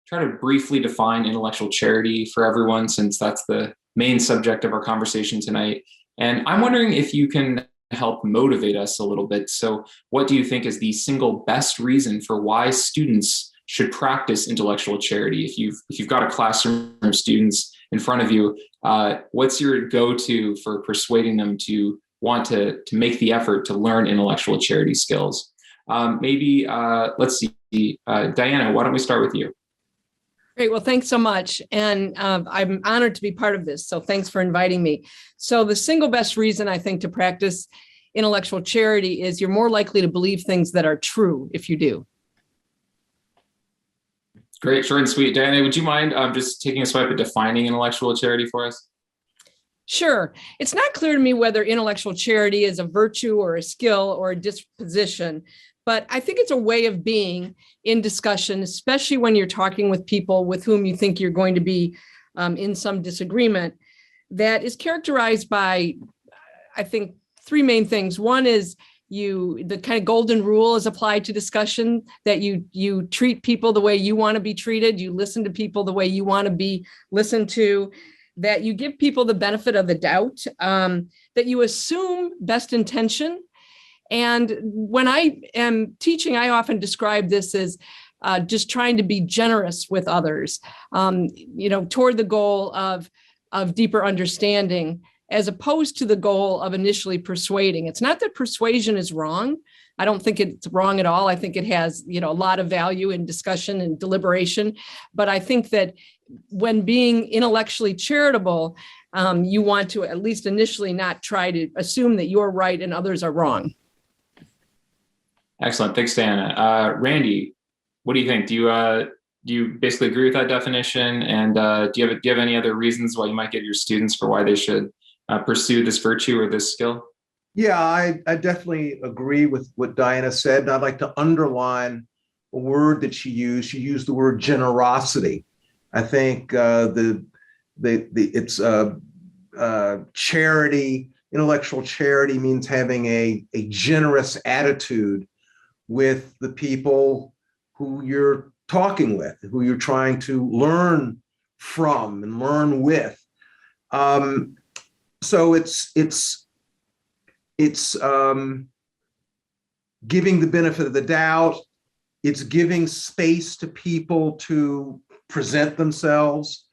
try to briefly define intellectual charity for everyone, since that's the main subject of our conversation tonight. And I'm wondering if you can help motivate us a little bit. So what do you think is the single best reason for why students should practice intellectual charity? If you've got a classroom of students in front of you, what's your go-to for persuading them to want to make the effort to learn intellectual charity skills? Let's see, Diana, why don't we start with you? Great. Well, thanks so much. And I'm honored to be part of this. So thanks for inviting me. So the single best reason I think to practice intellectual charity is you're more likely to believe things that are true if you do. Great, short and sweet. Diana, would you mind just taking a swipe at defining intellectual charity for us? Sure. It's not clear to me whether intellectual charity is a virtue or a skill or a disposition, but I think it's a way of being in discussion, especially when you're talking with people with whom you think you're going to be in some disagreement, that is characterized by, I think, three main things. One is the kind of golden rule is applied to discussion, that you treat people the way you want to be treated, you listen to people the way you want to be listened to, that you give people the benefit of the doubt, that you assume best intention. And when I am teaching, I often describe this as just trying to be generous with others, toward the goal of deeper understanding, as opposed to the goal of initially persuading. It's not that persuasion is wrong. I don't think it's wrong at all. I think it has, a lot of value in discussion and deliberation. But I think that when being intellectually charitable, you want to at least initially not try to assume that you're right and others are wrong. Excellent. Thanks, Diana. Randy, what do you think? Do you basically agree with that definition? And do you have any other reasons why you might give your students for why they should pursue this virtue or this skill? Yeah, I definitely agree with what Diana said. And I'd like to underline a word that she used. She used the word generosity. I think it's charity, intellectual charity means having a generous attitude with the people who you're talking with, who you're trying to learn from and learn with. So it's giving the benefit of the doubt. It's giving space to people to present themselves.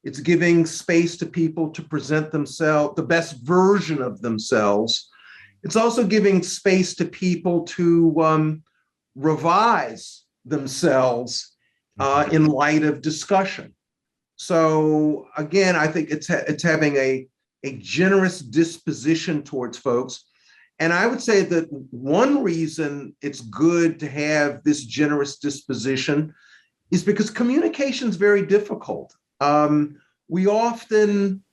It's giving space to people to present themselves, the best version of themselves. It's also giving space to people to revise themselves in light of discussion. So again, I think it's having a generous disposition towards folks. And I would say that one reason it's good to have this generous disposition is because communication is very difficult. We often,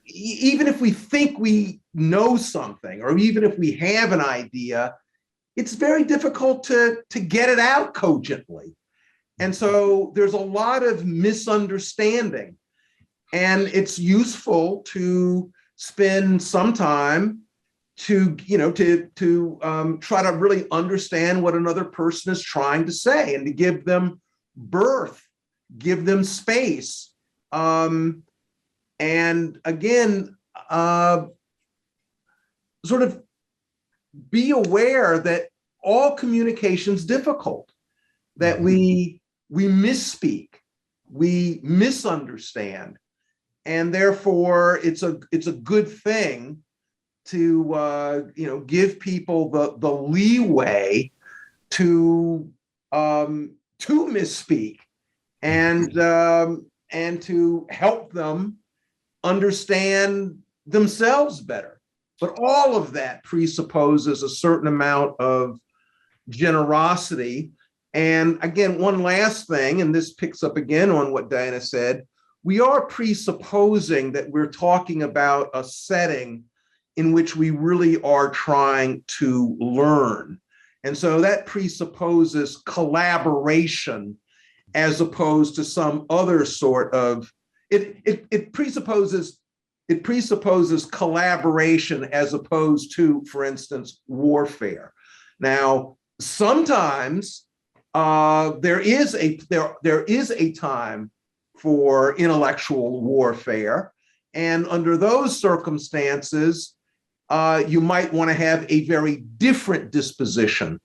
even if we think we know something, or even if we have an idea, it's very difficult to get it out cogently. And so there's a lot of misunderstanding. And it's useful to spend some time to try to really understand what another person is trying to say, and to give them birth, give them space. And again, sort of be aware that all communication is difficult, that we misspeak, we misunderstand. And therefore, it's a good thing to give people the leeway to misspeak and to help them understand themselves better. But all of that presupposes a certain amount of generosity. And again, one last thing, and this picks up again on what Diana said, we are presupposing that we're talking about a setting in which we really are trying to learn. And so that presupposes collaboration as opposed to some other sort of, it presupposes collaboration as opposed to, for instance, warfare. Now, sometimes there is a time for intellectual warfare. And under those circumstances, you might want to have a very different disposition.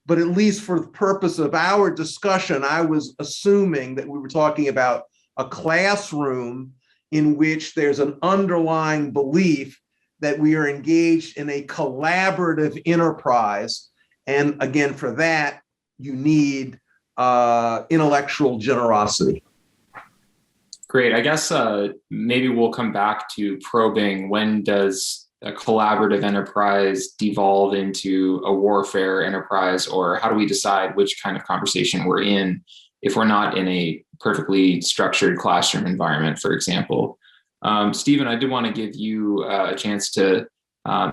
But at least for the purpose of our discussion, I was assuming that we were talking about a classroom in which there's an underlying belief that we are engaged in a collaborative enterprise. And again, for that, you need intellectual generosity. Great. I guess maybe we'll come back to probing when does a collaborative enterprise devolve into a warfare enterprise, or how do we decide which kind of conversation we're in if we're not in a perfectly structured classroom environment, for example. Stephen, I did want to give you a chance to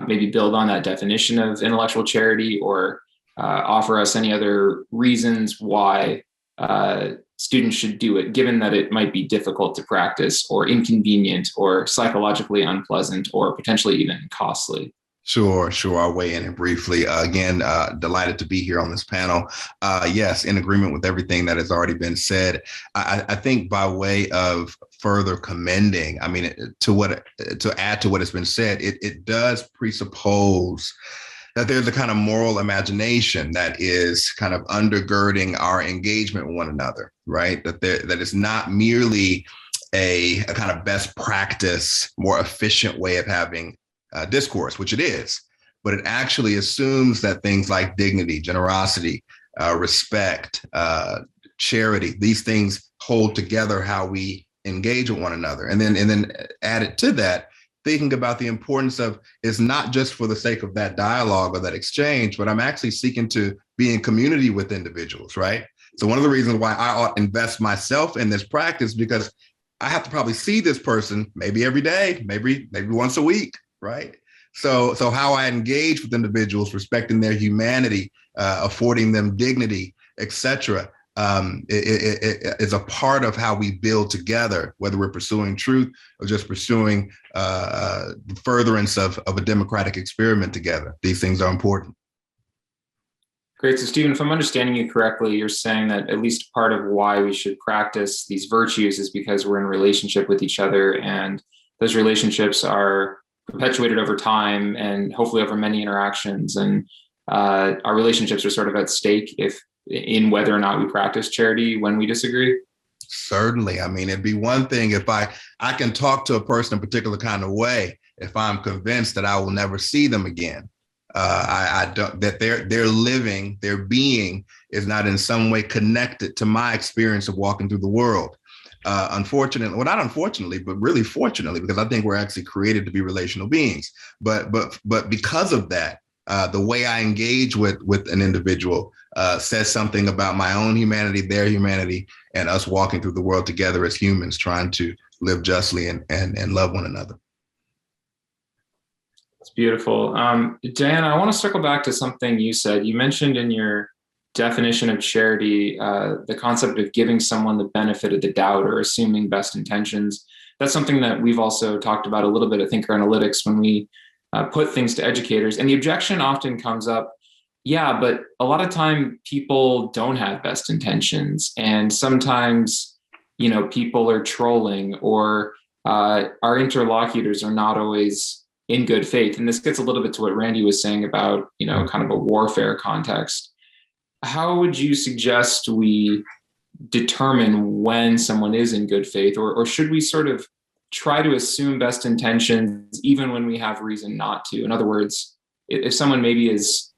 maybe build on that definition of intellectual charity, or offer us any other reasons why students should do it, given that it might be difficult to practice or inconvenient or psychologically unpleasant or potentially even costly. Sure. I'll weigh in briefly. Again, delighted to be here on this panel. Yes, in agreement with everything that has already been said. I think by way of further commending, I mean, to add to what has been said, it does presuppose that there's a kind of moral imagination that is kind of undergirding our engagement with one another, right? That it's not merely a kind of best practice, more efficient way of having discourse, which it is, but it actually assumes that things like dignity, generosity, respect, charity, these things hold together how we engage with one another. And then added to that, thinking about the importance of it's not just for the sake of that dialogue or that exchange, but I'm actually seeking to be in community with individuals, right? So one of the reasons why I ought to invest myself in this practice, because I have to probably see this person maybe every day, maybe once a week, right? So how I engage with individuals, respecting their humanity, affording them dignity, et cetera, it is a part of how we build together, whether we're pursuing truth or just pursuing the furtherance of a democratic experiment together. These things are important. Great. So Stephen, if I'm understanding you correctly, you're saying that at least part of why we should practice these virtues is because we're in relationship with each other, and those relationships are perpetuated over time and hopefully over many interactions. And our relationships are sort of at stake in whether or not we practice charity when we disagree? Certainly. I mean, it'd be one thing if I can talk to a person in a particular kind of way if I'm convinced that I will never see them again. I don't, that their being is not in some way connected to my experience of walking through the world. Unfortunately, well, not unfortunately, but really fortunately, because I think we're actually created to be relational beings. But because of that, the way I engage with an individual says something about my own humanity, their humanity, and us walking through the world together as humans, trying to live justly and love one another. It's beautiful. Diana, I want to circle back to something you said. You mentioned in your definition of charity, the concept of giving someone the benefit of the doubt or assuming best intentions. That's something that we've also talked about a little bit at Thinkeranalytix when we put things to educators. And the objection often comes up, yeah, but a lot of time people don't have best intentions. And sometimes, people are trolling, or our interlocutors are not always in good faith. And this gets a little bit to what Randy was saying about, kind of a warfare context. How would you suggest we determine when someone is in good faith, or should we sort of try to assume best intentions even when we have reason not to? In other words, if someone maybe is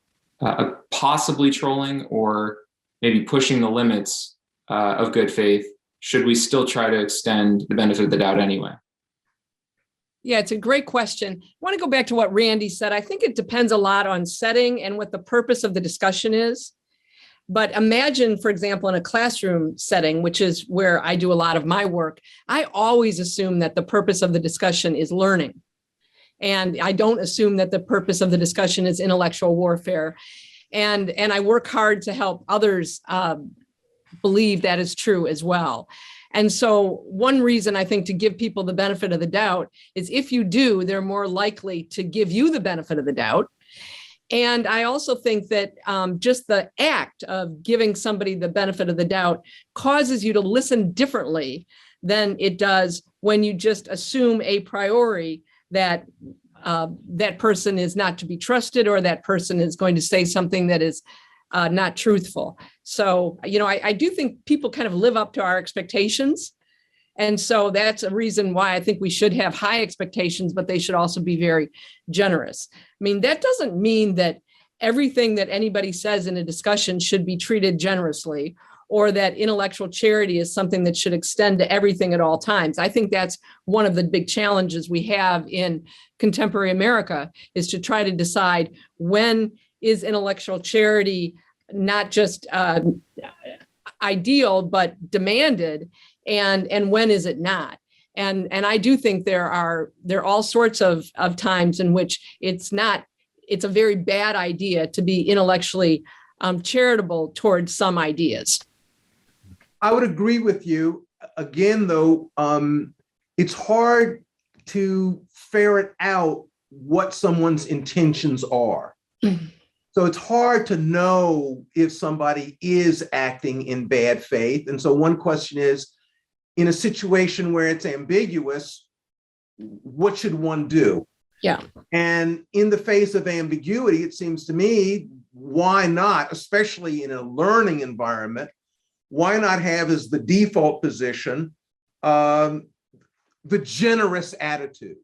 possibly trolling or maybe pushing the limits of good faith, should we still try to extend the benefit of the doubt anyway? Yeah, it's a great question. I want to go back to what Randy said. I think it depends a lot on setting and what the purpose of the discussion is. But imagine, for example, in a classroom setting, which is where I do a lot of my work, I always assume that the purpose of the discussion is learning. And I don't assume that the purpose of the discussion is intellectual warfare. And I work hard to help others believe that is true as well. And so one reason I think to give people the benefit of the doubt is if you do, they're more likely to give you the benefit of the doubt. And I also think that just the act of giving somebody the benefit of the doubt causes you to listen differently than it does when you just assume a priori that that person is not to be trusted, or that person is going to say something that is not truthful. So, I do think people kind of live up to our expectations. And so that's a reason why I think we should have high expectations, but they should also be very generous. I mean, that doesn't mean that everything that anybody says in a discussion should be treated generously, or that intellectual charity is something that should extend to everything at all times. I think that's one of the big challenges we have in contemporary America, is to try to decide when is intellectual charity not just ideal, but demanded, and when is it not? And I do think there are all sorts of times in which it's a very bad idea to be intellectually charitable towards some ideas. I would agree with you. Again, though, it's hard to ferret out what someone's intentions are. So it's hard to know if somebody is acting in bad faith. And so one question is, in a situation where it's ambiguous, what should one do? Yeah. And in the face of ambiguity, it seems to me, why not, especially in a learning environment, why not have as the default position the generous attitude?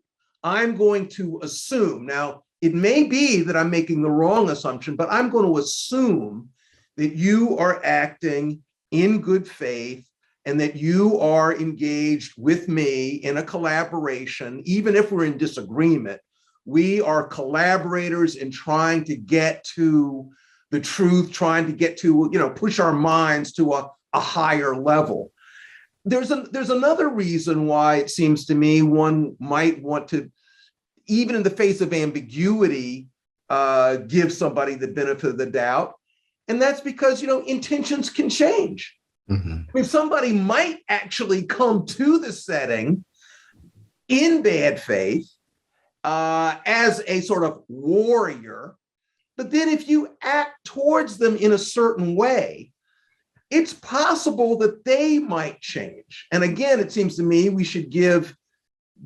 I'm going to assume, now it may be that I'm making the wrong assumption, but I'm going to assume that you are acting in good faith and that you are engaged with me in a collaboration. Even if we're in disagreement, we are collaborators in trying to get to the truth, trying to get to, push our minds to a higher level. There's another reason why it seems to me one might want to, even in the face of ambiguity, give somebody the benefit of the doubt. And that's because, intentions can change. Mm-hmm. I mean, somebody might actually come to the setting in bad faith as a sort of warrior, but then if you act towards them in a certain way, it's possible that they might change. And again, it seems to me we should give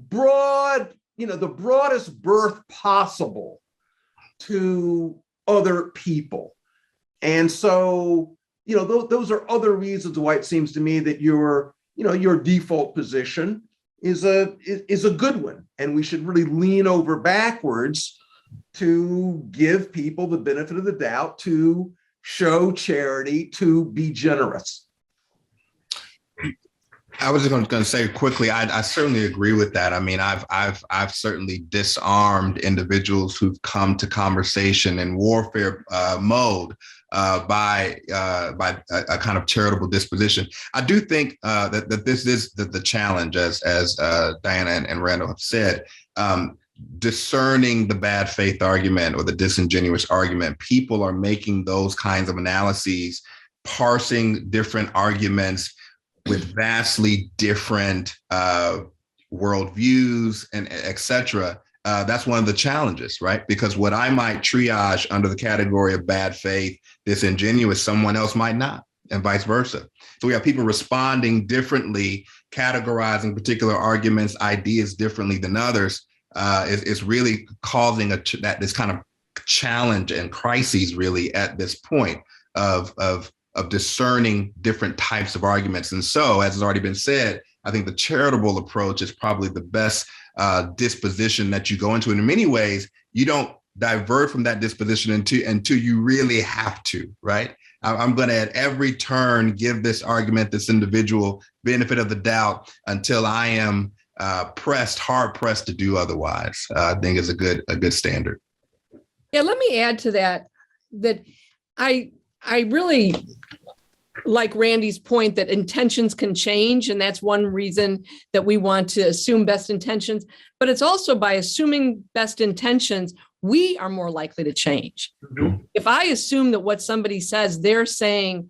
the broadest berth possible to other people. And so, those are other reasons why it seems to me that your default position is a good one. And we should really lean over backwards to give people the benefit of the doubt, to show charity, to be generous. I was just going to say quickly, I certainly agree with that. I mean, I've certainly disarmed individuals who've come to conversation in warfare mode by a kind of charitable disposition. I do think that this is the challenge, as Diana and Randall have said. Discerning the bad faith argument or the disingenuous argument. People are making those kinds of analyses, parsing different arguments with vastly different worldviews and et cetera. That's one of the challenges, right? Because what I might triage under the category of bad faith, disingenuous, someone else might not, and vice versa. So we have people responding differently, categorizing particular arguments, ideas differently than others. Is really causing this kind of challenge and crises really at this point of discerning different types of arguments. And so, as has already been said, I think the charitable approach is probably the best disposition that you go into. And in many ways, you don't divert from that disposition until you really have to, right? I'm going to at every turn give this argument, this individual, benefit of the doubt until I am hard pressed to do otherwise. I think is a good standard. Yeah, let me add to that I really like Randy's point that intentions can change, and that's one reason that we want to assume best intentions. But it's also by assuming best intentions, we are more likely to change. Mm-hmm. If I assume that what somebody says, they're saying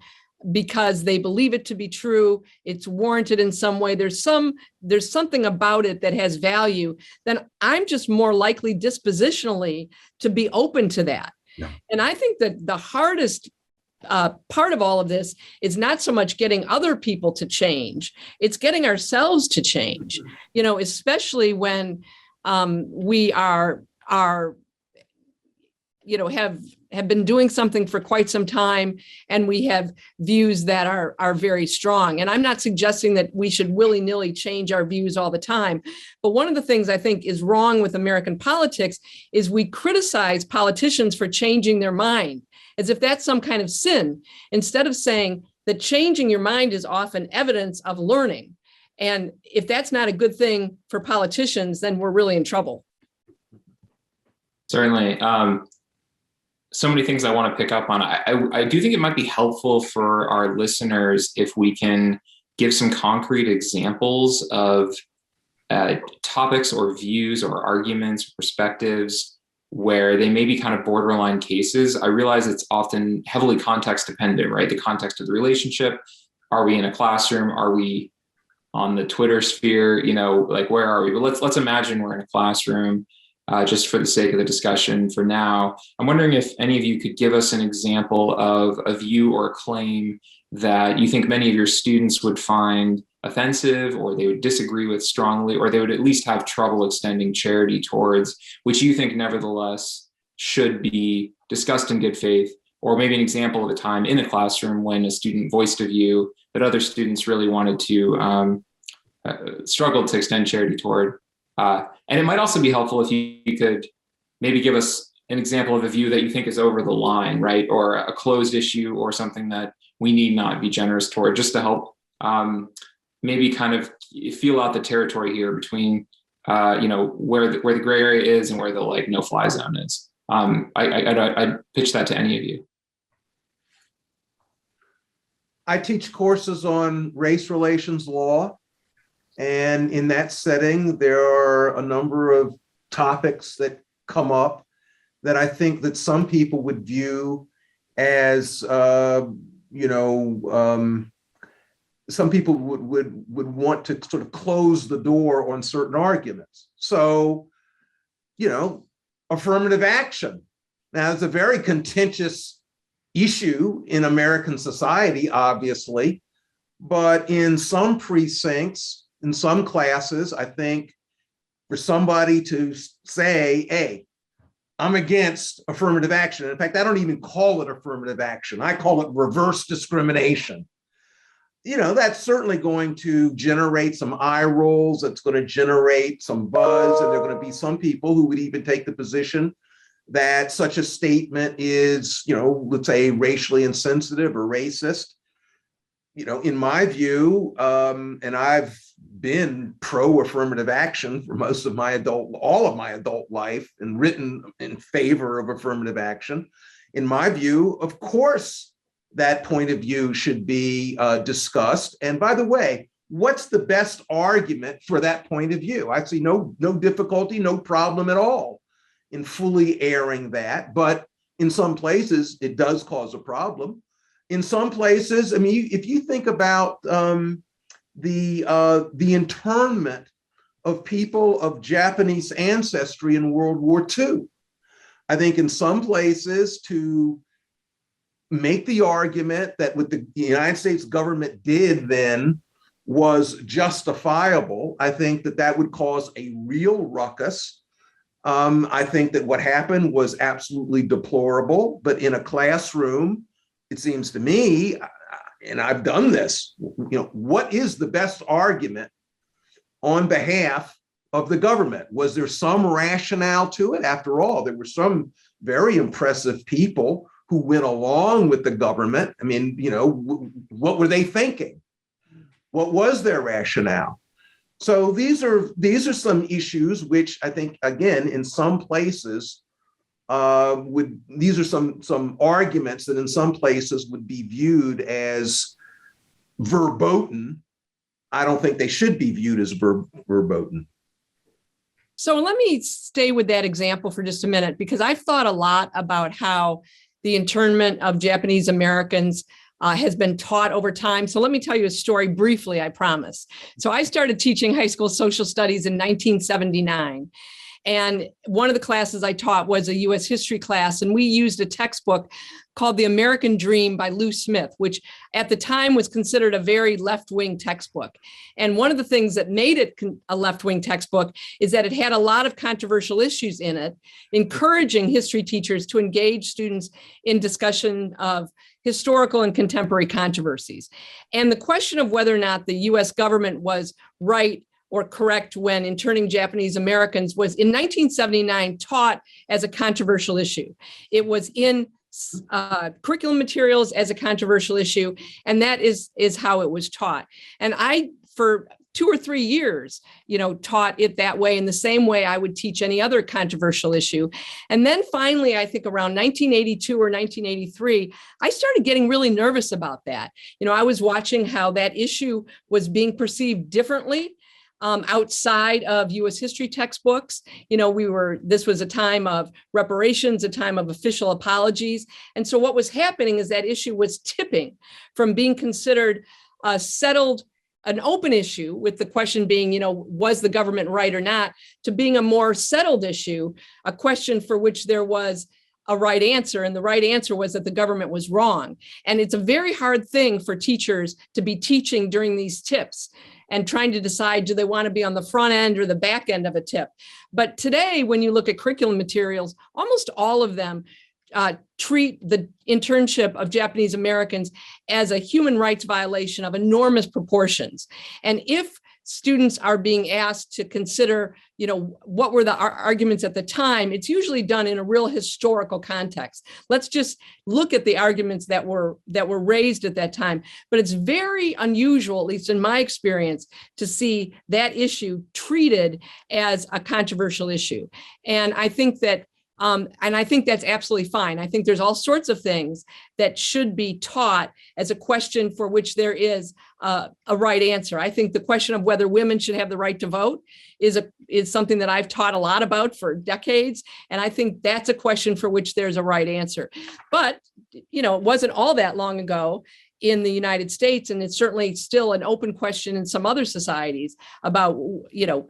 because they believe it to be true, it's warranted in some way, there's something about it that has value, then I'm just more likely dispositionally to be open to that. Yeah. And I think that the hardest part of all of this is not so much getting other people to change, it's getting ourselves to change, especially when we are have been doing something for quite some time, and we have views that are very strong. And I'm not suggesting that we should willy-nilly change our views all the time. But one of the things I think is wrong with American politics is we criticize politicians for changing their mind, as if that's some kind of sin, instead of saying that changing your mind is often evidence of learning. And if that's not a good thing for politicians, then we're really in trouble. Certainly. So many things I want to pick up on. I do think it might be helpful for our listeners if we can give some concrete examples of topics or views or arguments or perspectives where they may be kind of borderline cases. I realize it's often heavily context dependent, right? The context of the relationship. Are we in a classroom? Are we on the Twitter sphere? Where are we? But let's imagine we're in a classroom. Just for the sake of the discussion for now, I'm wondering if any of you could give us an example of a view or a claim that you think many of your students would find offensive, or they would disagree with strongly, or they would at least have trouble extending charity towards, which you think nevertheless should be discussed in good faith, or maybe an example of a time in a classroom when a student voiced a view that other students really wanted to struggle to extend charity toward. And it might also be helpful if you could maybe give us an example of a view that you think is over the line, right? Or a closed issue or something that we need not be generous toward, just to help maybe kind of feel out the territory here between, where the gray area is and where the no-fly zone is. I'd pitch that to any of you. I teach courses on race relations law. And in that setting, there are a number of topics that come up that I think that some people would view as, some people would want to sort of close the door on certain arguments. So, affirmative action. Now, it's a very contentious issue in American society, obviously, but in some precincts, in some classes, I think for somebody to say, hey, I'm against affirmative action. In fact, I don't even call it affirmative action. I call it reverse discrimination. That's certainly going to generate some eye rolls. It's going to generate some buzz. And there are going to be some people who would even take the position that such a statement is, let's say, racially insensitive or racist. In my view, and I've been pro-affirmative action for all of my adult life, and written in favor of affirmative action. In my view, of course, that point of view should be discussed. And by the way, what's the best argument for that point of view? I see no difficulty, no problem at all in fully airing that. But in some places, it does cause a problem. In some places, if you think about the internment of people of Japanese ancestry in World War II, I think in some places to make the argument that what the United States government did then was justifiable, I think that would cause a real ruckus. I think that what happened was absolutely deplorable, but in a classroom, it seems to me, and I've done this, what is the best argument on behalf of the government? Was there some rationale to it? After all, there were some very impressive people who went along with the government. What were they thinking? What was their rationale? So these are some issues which I think, again, in some places, these are some arguments that in some places would be viewed as verboten. I don't think they should be viewed as verboten. So let me stay with that example for just a minute, because I've thought a lot about how the internment of Japanese Americans has been taught over time. So let me tell you a story briefly, I promise. So I started teaching high school social studies in 1979. And one of the classes I taught was a U.S. history class, and we used a textbook called The American Dream by Lou Smith, which at the time was considered a very left-wing textbook. And one of the things that made it a left-wing textbook is that it had a lot of controversial issues in it, encouraging history teachers to engage students in discussion of historical and contemporary controversies. And the question of whether or not the US government was right or correct when interning Japanese Americans was in 1979 taught as a controversial issue. It was in curriculum materials as a controversial issue, and that is how it was taught. And I, for 2 or 3 years, taught it that way, in the same way I would teach any other controversial issue. And then finally, I think around 1982 or 1983, I started getting really nervous about that. I was watching how that issue was being perceived differently outside of U.S. history textbooks. This was a time of reparations, a time of official apologies. And so what was happening is that issue was tipping from being considered an open issue, with the question being, was the government right or not, to being a more settled issue, a question for which there was a right answer. And the right answer was that the government was wrong. And it's a very hard thing for teachers to be teaching during these tips and trying to decide, do they want to be on the front end or the back end of a tip? But today, when you look at curriculum materials, almost all of them treat the internship of Japanese Americans as a human rights violation of enormous proportions. And if students are being asked to consider, what were the arguments at the time, it's usually done in a real historical context. Let's just look at the arguments that were raised at that time. But it's very unusual, at least in my experience, to see that issue treated as a controversial issue. And I think that that's absolutely fine. I think there's all sorts of things that should be taught as a question for which there is a right answer. I think the question of whether women should have the right to vote is something that I've taught a lot about for decades. And I think that's a question for which there's a right answer. But, it wasn't all that long ago in the United States, and it's certainly still an open question in some other societies about,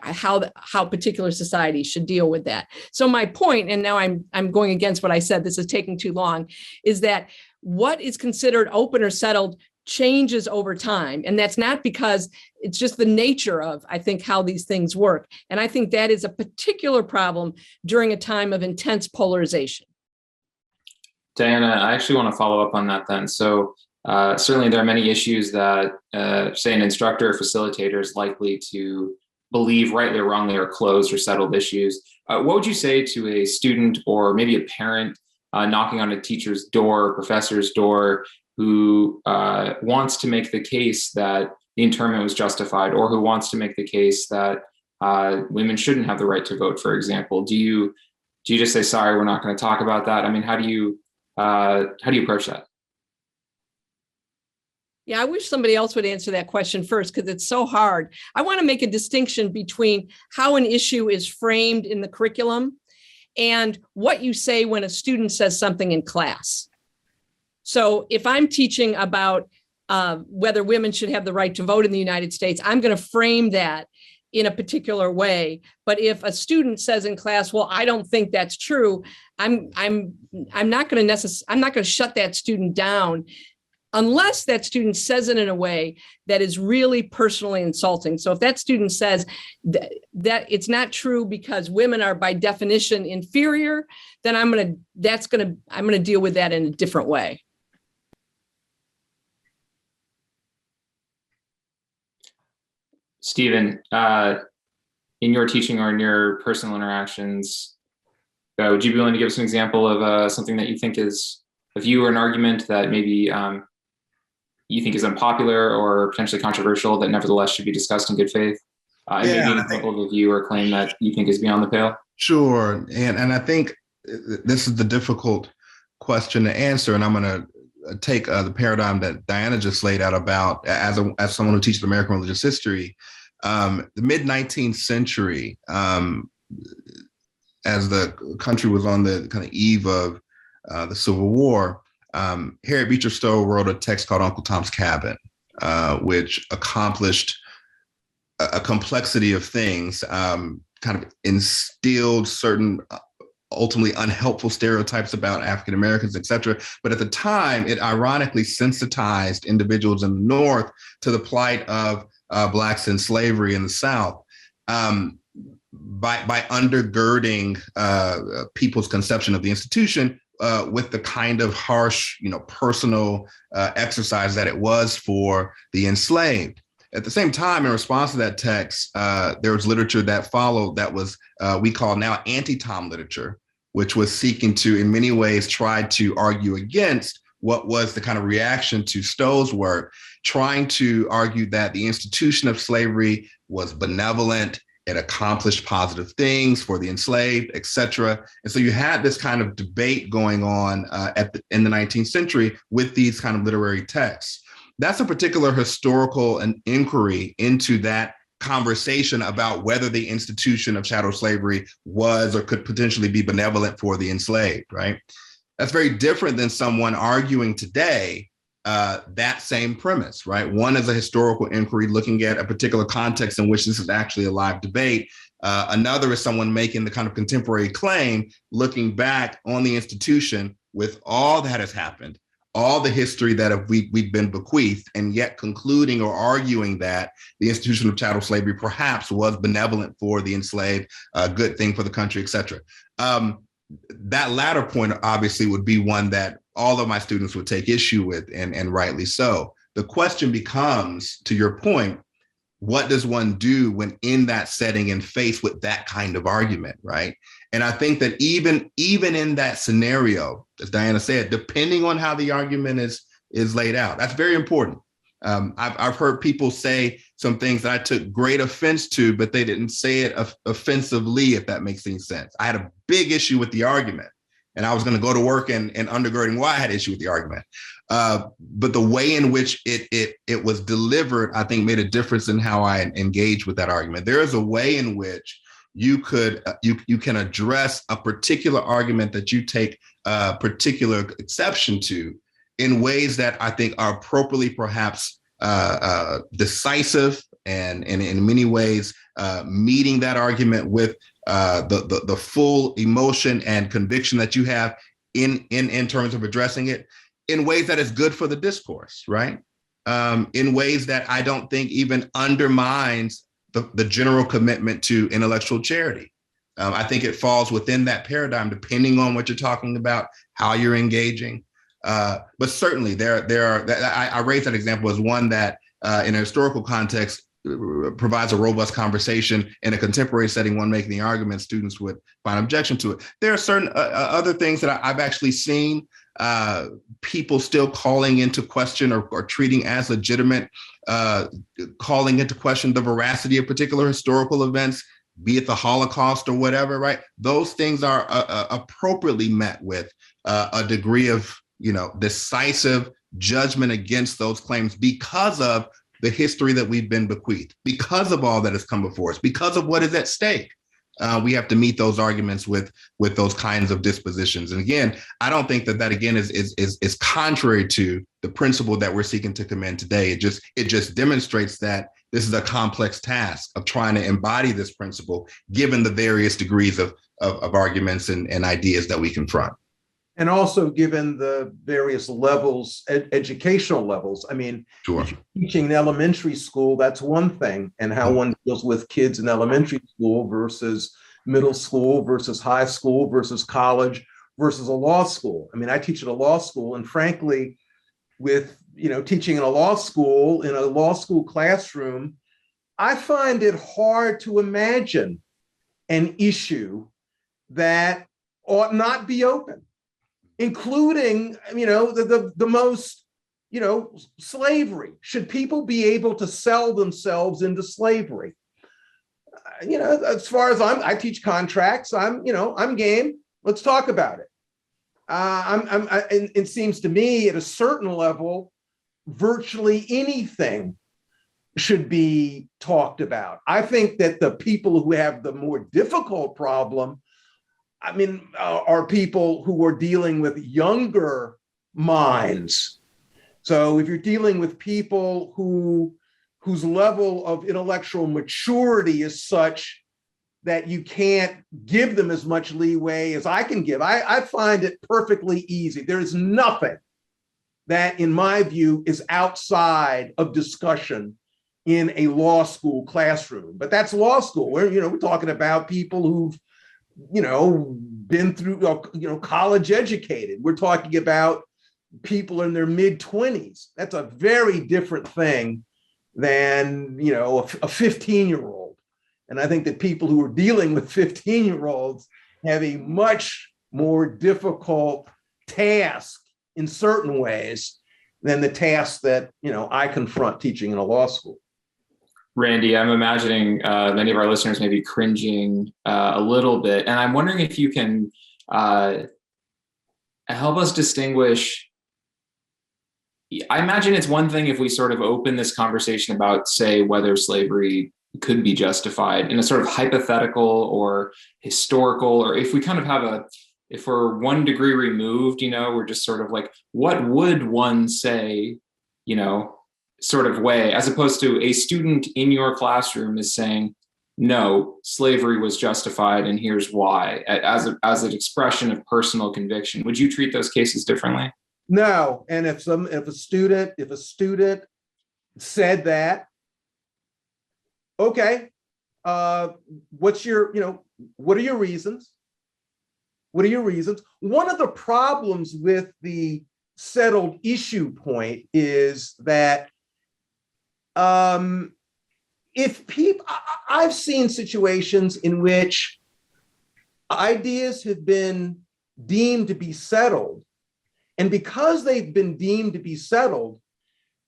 how particular societies should deal with that. So my point, and now I'm going against what I said, this is taking too long, is that what is considered open or settled changes over time. And that's not because it's just the nature of, I think, how these things work. And I think that is a particular problem during a time of intense polarization. Diana, I actually want to follow up on that then. So certainly there are many issues that, say, an instructor or facilitator is likely to believe rightly or wrongly are closed or settled issues. What would you say to a student or maybe a parent knocking on a teacher's door, professor's door, who wants to make the case that the internment was justified, or who wants to make the case that women shouldn't have the right to vote, for example? Do you just say, sorry, we're not going to talk about that? I mean, how do you approach that? Yeah, I wish somebody else would answer that question first, because it's so hard. I want to make a distinction between how an issue is framed in the curriculum and what you say when a student says something in class. So if I'm teaching about whether women should have the right to vote in the United States, I'm going to frame that in a particular way. But if a student says in class, well, I don't think that's true, I'm not going to shut that student down unless that student says it in a way that is really personally insulting. So if that student says that it's not true because women are by definition inferior, then I'm going to deal with that in a different way. Stephen, in your teaching or in your personal interactions, would you be willing to give us an example of something that you think is a view or an argument that maybe you think is unpopular or potentially controversial that nevertheless should be discussed in good faith? And maybe an example of a view or claim that you think is beyond the pale? Sure. And I think this is the difficult question to answer. And I'm going to take the paradigm that Diana just laid out about as someone who teaches American religious history. The mid-19th century, as the country was on the kind of eve of the Civil War, Harriet Beecher Stowe wrote a text called Uncle Tom's Cabin, which accomplished a complexity of things kind of instilled certain ultimately unhelpful stereotypes about African Americans, et cetera. But at the time, it ironically sensitized individuals in the North to the plight of Blacks in slavery in the South. By undergirding people's conception of the institution with the kind of harsh, personal exercise that it was for the enslaved. At the same time, in response to that text, there was literature that followed that was we call now anti-Tom literature, which was seeking to, in many ways, try to argue against what was the kind of reaction to Stowe's work, trying to argue that the institution of slavery was benevolent, it accomplished positive things for the enslaved, et cetera. And so you had this kind of debate going on in the 19th century with these kind of literary texts. That's a particular historical inquiry into that conversation about whether the institution of chattel slavery was or could potentially be benevolent for the enslaved, right? That's very different than someone arguing today that same premise, right? One is a historical inquiry looking at a particular context in which this is actually a live debate. Another is someone making the kind of contemporary claim, looking back on the institution with all that has happened, all the history that we've been bequeathed, and yet concluding or arguing that the institution of chattel slavery perhaps was benevolent for the enslaved, a good thing for the country, et cetera. That latter point obviously would be one that all of my students would take issue with, and rightly so. The question becomes, to your point, what does one do when in that setting and faced with that kind of argument, right? And I think that even in that scenario, as Diana said, depending on how the argument is laid out, that's very important. I've heard people say some things that I took great offense to, but they didn't say it offensively, if that makes any sense. I had a big issue with the argument, and I was going to go to work and undergirding why I had issue with the argument. But the way in which it was delivered, I think, made a difference in how I engaged with that argument. There is a way in which you can address a particular argument that you take particular exception to in ways that I think are appropriately perhaps decisive and in many ways meeting that argument with the full emotion and conviction that you have in terms of addressing it in ways that is good for the discourse, right? In ways that I don't think even undermines the general commitment to intellectual charity. I think it falls within that paradigm, depending on what you're talking about, how you're engaging. But certainly I raised that example as one that in a historical context provides a robust conversation. In a contemporary setting, one making the argument, students would find objection to it. There are certain other things that I've actually seen people still calling into question or treating as legitimate, calling into question the veracity of particular historical events, be it the Holocaust or whatever, right? Those things are appropriately met with a degree of, decisive judgment against those claims because of the history that we've been bequeathed, because of all that has come before us, because of what is at stake. We have to meet those arguments with those kinds of dispositions. And again, I don't think that again is contrary to the principle that we're seeking to commend today. It just demonstrates that this is a complex task of trying to embody this principle, given the various degrees of arguments and ideas that we confront. And also given the various levels, educational levels. I mean, sure. If you're teaching in elementary school, that's one thing, and how one deals with kids in elementary school versus middle school versus high school versus college versus a law school. I mean, I teach at a law school, and frankly, with teaching in a law school classroom, I find it hard to imagine an issue that ought not be open, including, the most, slavery. Should people be able to sell themselves into slavery? As far as I teach contracts, I'm game. Let's talk about it. It seems to me at a certain level, virtually anything should be talked about. I think that the people who have the more difficult problem, are people who are dealing with younger minds. So if you're dealing with people whose level of intellectual maturity is such that you can't give them as much leeway as I can give. I find it perfectly easy. There is nothing that, in my view, is outside of discussion in a law school classroom. But that's law school. We're talking about people who've, been through, college educated. We're talking about people in their mid-20s. That's a very different thing than, a 15-year-old. And I think that people who are dealing with 15-year-olds have a much more difficult task in certain ways than the task that, I confront teaching in a law school. Randy, I'm imagining many of our listeners may be cringing a little bit. And I'm wondering if you can help us distinguish. I imagine it's one thing if we sort of open this conversation about, say, whether slavery could be justified in a sort of hypothetical or historical, or if we kind of have if we're 1 degree removed, we're just sort of like, what would one say, sort of way, as opposed to a student in your classroom is saying, no, slavery was justified and here's why, as an expression of personal conviction. Would you treat those cases differently? No. And if a student said that, okay, what are your reasons? What are your reasons? One of the problems with the settled issue point is that if people, I've seen situations in which ideas have been deemed to be settled, and because they've been deemed to be settled,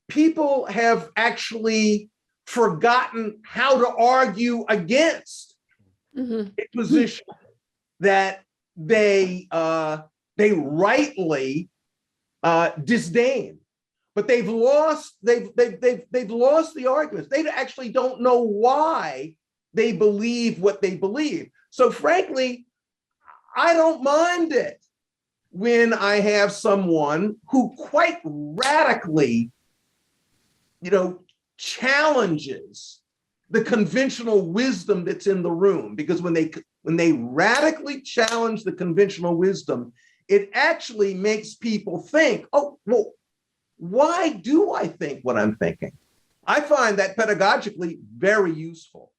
people have actually forgotten how to argue against a position that they rightly disdain. But they've lost the arguments. They actually don't know why they believe what they believe. So frankly, I don't mind it when I have someone who quite radically, challenges the conventional wisdom that's in the room. Because when they radically challenge the conventional wisdom, it actually makes people think, oh, well, why do I think what I'm thinking? I find that pedagogically very useful.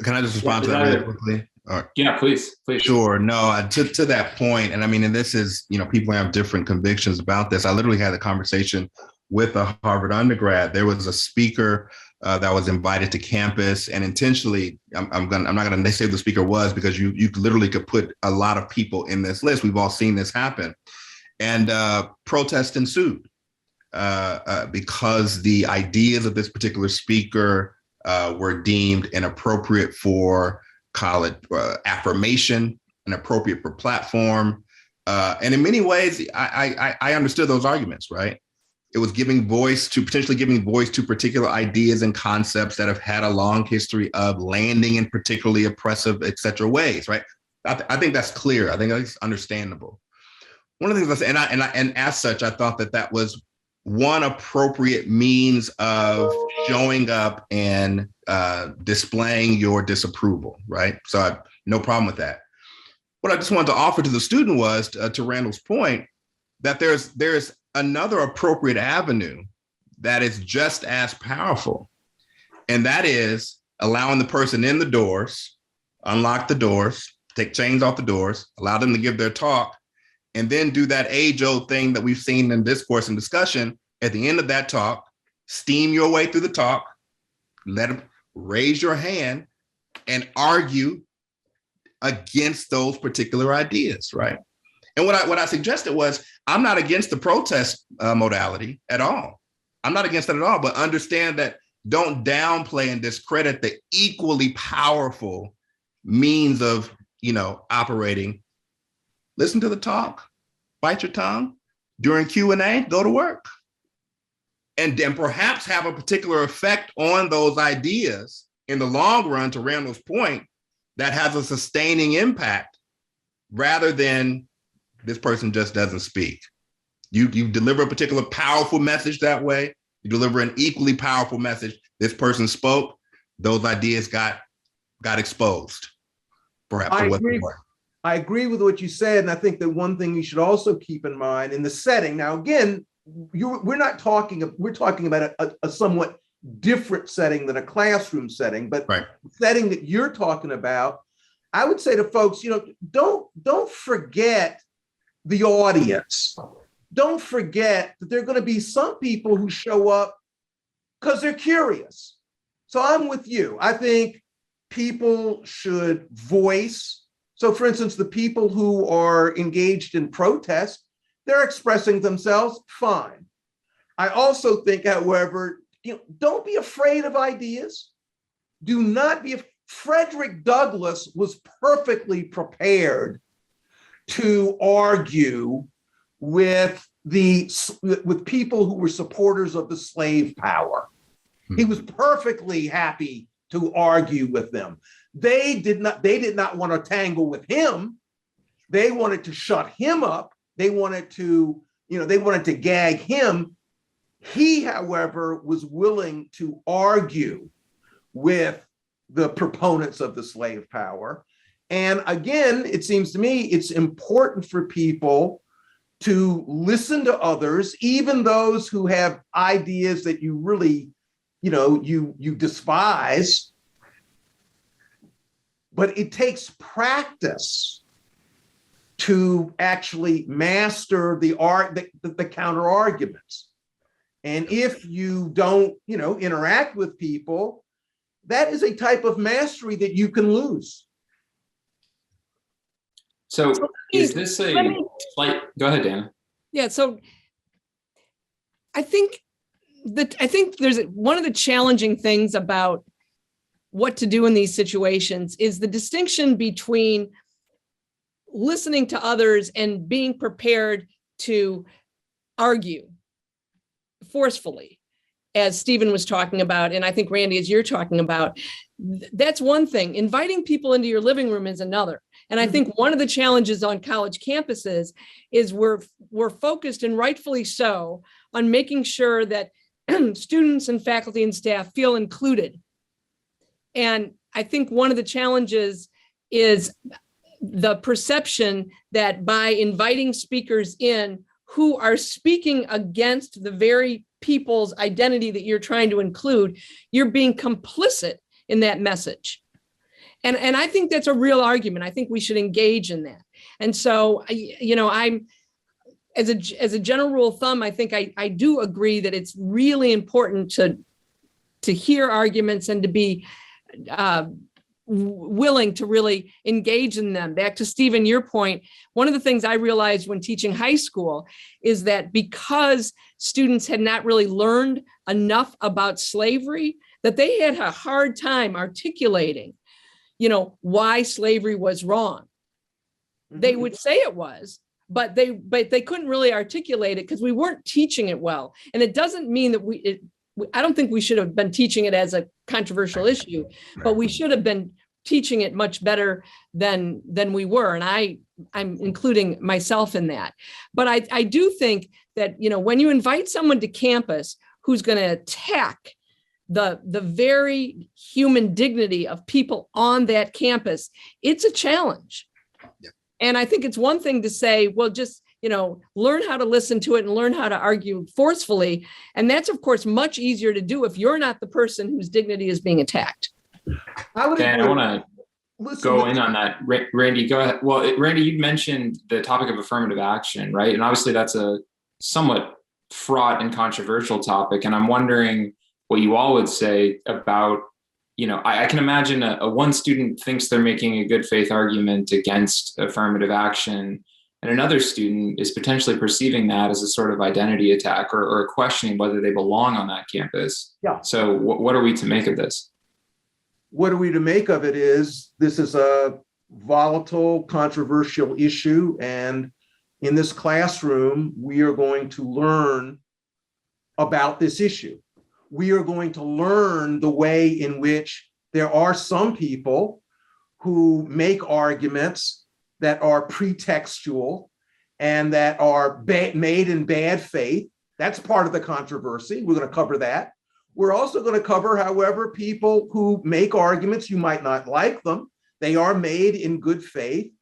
Can I just respond to that really quickly? Yeah, please. Sure. No, to that point, and I mean, and this is, people have different convictions about this. I literally had a conversation with a Harvard undergrad. There was a speaker that was invited to campus, and intentionally, I'm not going to say who the speaker was, because you literally could put a lot of people in this list. We've all seen this happen. And protest ensued because the ideas of this particular speaker were deemed inappropriate for college affirmation, inappropriate for platform. And in many ways, I understood those arguments, right? It was potentially giving voice to particular ideas and concepts that have had a long history of landing in particularly oppressive, et cetera, ways, right? I think that's clear. I think that's understandable. One of the things and as such, I thought that was one appropriate means of showing up and displaying your disapproval, right? So I have no problem with that. What I just wanted to offer to the student was, to Randall's point, that there's another appropriate avenue that is just as powerful, and that is allowing the person in the doors, unlock the doors, take chains off the doors, allow them to give their talk, and then do that age-old thing that we've seen in discourse and discussion. At the end of that talk, steam your way through the talk, let them raise your hand and argue against those particular ideas, right? And what I suggested was, I'm not against the protest modality at all. I'm not against it at all, but understand that don't downplay and discredit the equally powerful means of, operating. Listen to the talk, bite your tongue. During Q&A, go to work. And then perhaps have a particular effect on those ideas in the long run, to Randall's point, that has a sustaining impact, rather than this person just doesn't speak. You deliver a particular powerful message that way. You deliver an equally powerful message. This person spoke. those ideas got exposed, perhaps. I agree with what you said, and I think that one thing you should also keep in mind in the setting. Now, again, we're talking about a somewhat different setting than a classroom setting, but right. The setting that you're talking about, I would say to folks, don't forget the audience. Don't forget that there are going to be some people who show up because they're curious. So I'm with you. I think people should voice. So for instance, the people who are engaged in protest, they're expressing themselves, fine. I also think, however, don't be afraid of ideas. Do not be. Frederick Douglass was perfectly prepared to argue with people who were supporters of the slave power. He was perfectly happy to argue with them. They did not want to tangle with him. They wanted to shut him up. They wanted to gag him. He, however, was willing to argue with the proponents of the slave power. And again, it seems to me it's important for people to listen to others, even those who have ideas that you really, you despise. But it takes practice to actually master the counter arguments. And if you don't, interact with people, that is a type of mastery that you can lose. So is this go ahead, Dana. Yeah, so I think there's one of the challenging things about what to do in these situations is the distinction between listening to others and being prepared to argue forcefully, as Stephen was talking about, and I think Randy, as you're talking about. That's one thing. Inviting people into your living room is another. And I think one of the challenges on college campuses is we're focused, and rightfully so, on making sure that students and faculty and staff feel included. And I think one of the challenges is the perception that by inviting speakers in who are speaking against the very people's identity that you're trying to include, you're being complicit in that message. And I think that's a real argument. I think we should engage in that. And so, I'm, as a general rule of thumb, I think I do agree that it's really important to hear arguments and to be willing to really engage in them. Back to Stephen, your point, one of the things I realized when teaching high school is that because students had not really learned enough about slavery, that they had a hard time articulating, why slavery was wrong. They would say it was, but they couldn't really articulate it because we weren't teaching it well. And it doesn't mean that I don't think we should have been teaching it as a controversial issue, but we should have been teaching it much better than we were. And I'm including myself in that. But I do think that, when you invite someone to campus who's going to attack the very human dignity of people on that campus, it's a challenge. Yeah. And I think it's one thing to say, well, just, learn how to listen to it and learn how to argue forcefully. And that's, of course, much easier to do if you're not the person whose dignity is being attacked. I want to go in on that. Randy, go ahead. Well, Randy, you mentioned the topic of affirmative action, right? And obviously that's a somewhat fraught and controversial topic. And I'm wondering what you all would say about, I can imagine a one student thinks they're making a good faith argument against affirmative action, and another student is potentially perceiving that as a sort of identity attack or questioning whether they belong on that campus. Yeah. So what are we to make of this? What are we to make of it is this is a volatile, controversial issue. And in this classroom, we are going to learn about this issue. We are going to learn the way in which there are some people who make arguments that are pretextual and that are made in bad faith. That's part of the controversy. We're going to cover that. We're also going to cover, however, people who make arguments. You might not like them. They are made in good faith.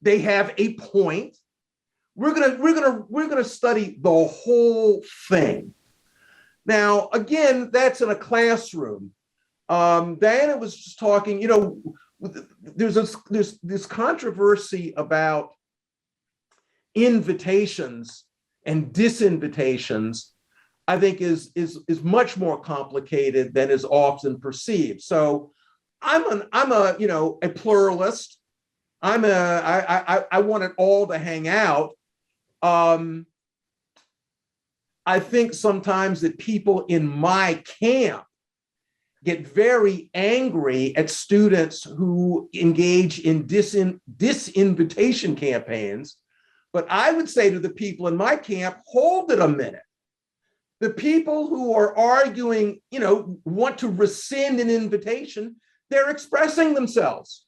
They have a point. We're gonna study the whole thing. Now, again, that's in a classroom. Diana was just talking, there's this controversy about invitations and disinvitations. I think is much more complicated than is often perceived. So I'm a pluralist. I want it all to hang out. I think sometimes that people in my camp get very angry at students who engage in disinvitation campaigns. But I would say to the people in my camp, hold it a minute. The people who are arguing, want to rescind an invitation, they're expressing themselves.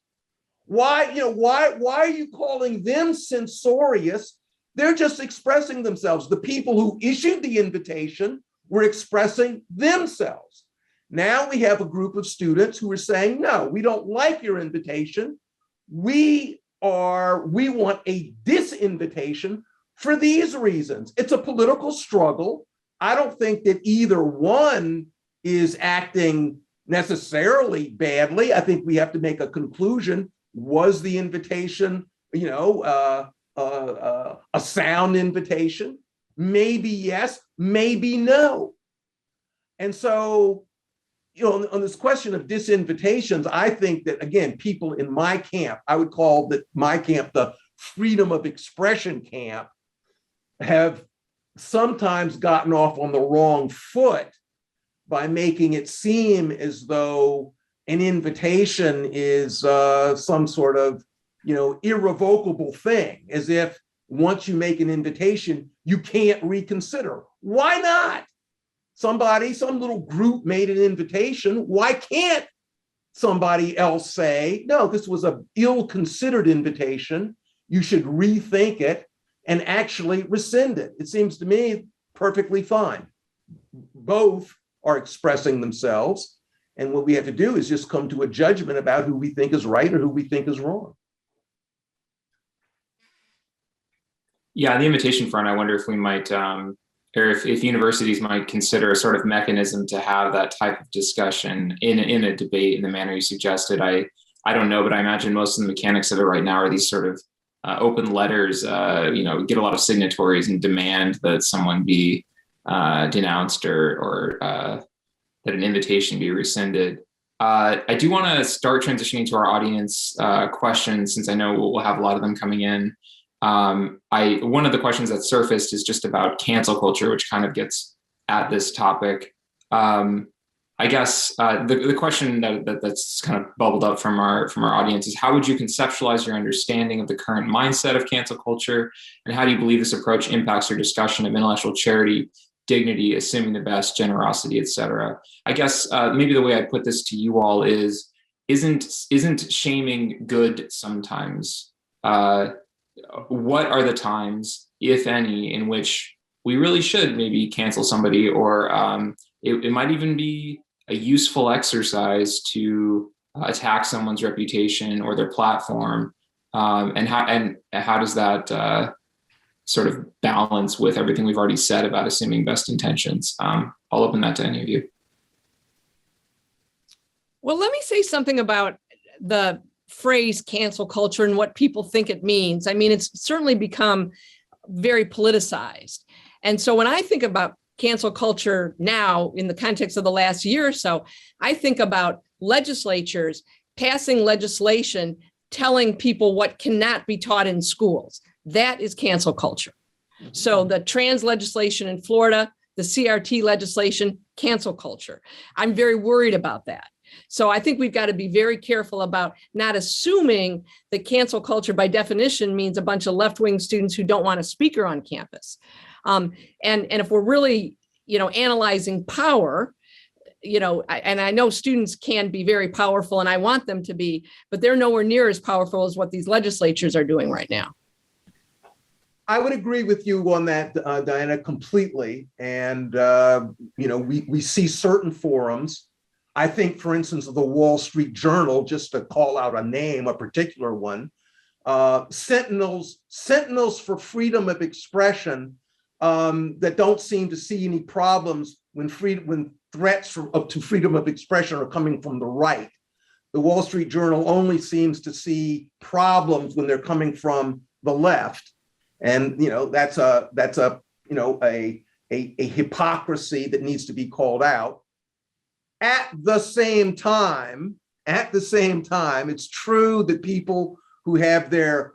Why are you calling them censorious? They're just expressing themselves. The people who issued the invitation were expressing themselves. Now we have a group of students who are saying, no, we don't like your invitation. We want a disinvitation for these reasons. It's a political struggle. I don't think that either one is acting necessarily badly. I think we have to make a conclusion. Was the invitation, a sound invitation? Maybe yes, maybe no. And so, on this question of disinvitations, I think that, again, people in my camp, I would call my camp the freedom of expression camp, have sometimes gotten off on the wrong foot by making it seem as though an invitation is some sort of, irrevocable thing, as if once you make an invitation, you can't reconsider. Why not? Some little group made an invitation. Why can't somebody else say, no, this was an ill-considered invitation. You should rethink it and actually rescind it? It seems to me perfectly fine. Both are expressing themselves. And what we have to do is just come to a judgment about who we think is right or who we think is wrong. Yeah, the invitation front, I wonder if we might, or if universities might consider a sort of mechanism to have that type of discussion in a debate in the manner you suggested. I don't know, but I imagine most of the mechanics of it right now are these sort of open letters, get a lot of signatories and demand that someone be denounced or that an invitation be rescinded. I do want to start transitioning to our audience questions, since I know we'll have a lot of them coming in. One of the questions that surfaced is just about cancel culture, which kind of gets at this topic. I guess the question that's kind of bubbled up from our audience is, how would you conceptualize your understanding of the current mindset of cancel culture, and how do you believe this approach impacts your discussion of intellectual charity, dignity, assuming the best, generosity, etc.? I guess maybe the way I put this to you all is, isn't shaming good sometimes? What are the times, if any, in which we really should maybe cancel somebody, or it might even be a useful exercise to attack someone's reputation or their platform, and how does that sort of balance with everything we've already said about assuming best intentions? I'll open that to any of you. Well, let me say something about the phrase cancel culture and what people think it means. I mean, it's certainly become very politicized. And so when I think about cancel culture now in the context of the last year or so, I think about legislatures passing legislation telling people what cannot be taught in schools. That is cancel culture. So the trans legislation in Florida, the CRT legislation, cancel culture. I'm very worried about that. So I think we've got to be very careful about not assuming that cancel culture by definition means a bunch of left-wing students who don't want a speaker on campus. And if we're really, analyzing power, and I know students can be very powerful and I want them to be, but they're nowhere near as powerful as what these legislatures are doing right now. I would agree with you on that, Diana, completely. And, we see certain forums. I think, for instance, the Wall Street Journal, just to call out a name, a particular one, sentinels for freedom of expression that don't seem to see any problems when threats to freedom of expression are coming from the right. The Wall Street Journal only seems to see problems when they're coming from the left. And that's a hypocrisy that needs to be called out. At the same time, it's true that people who have their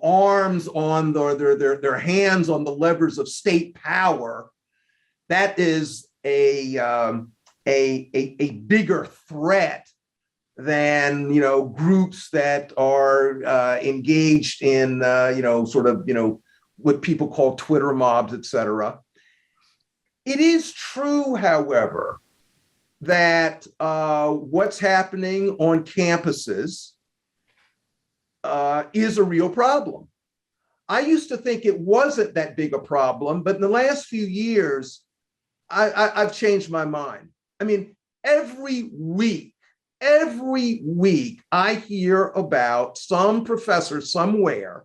arms on their hands on the levers of state power, that is a bigger threat than groups that are engaged in what people call Twitter mobs, etc. It is true, however, that what's happening on campuses is a real problem. I used to think it wasn't that big a problem, but in the last few years, I've changed my mind. I mean, every week I hear about some professor somewhere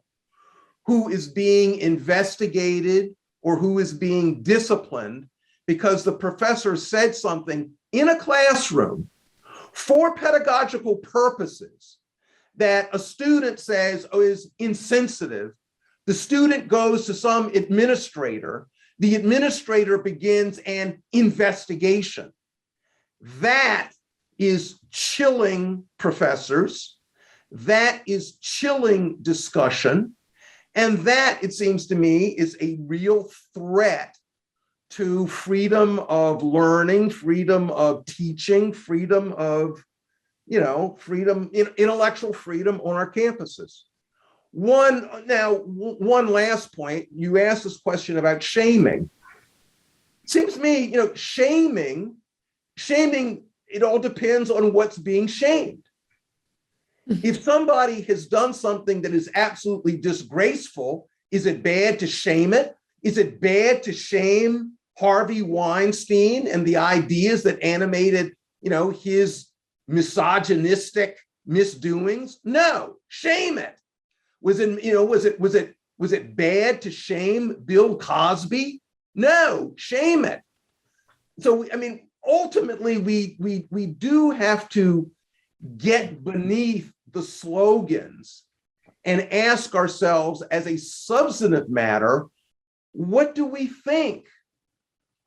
who is being investigated or who is being disciplined because the professor said something in a classroom for pedagogical purposes that a student says is insensitive. The student goes to some administrator. The administrator begins an investigation. That is chilling professors. That is chilling discussion. And that, it seems to me, is a real threat to freedom of learning, freedom of teaching, freedom of, intellectual freedom on our campuses. One last point, you asked this question about shaming. It seems to me, shaming, it all depends on what's being shamed. If somebody has done something that is absolutely disgraceful, is it bad to shame it? Is it bad to shame Harvey Weinstein and the ideas that animated, his misogynistic misdoings? No, shame it. Was it bad to shame Bill Cosby? No, shame it. So, ultimately, we do have to get beneath the slogans and ask ourselves, as a substantive matter, what do we think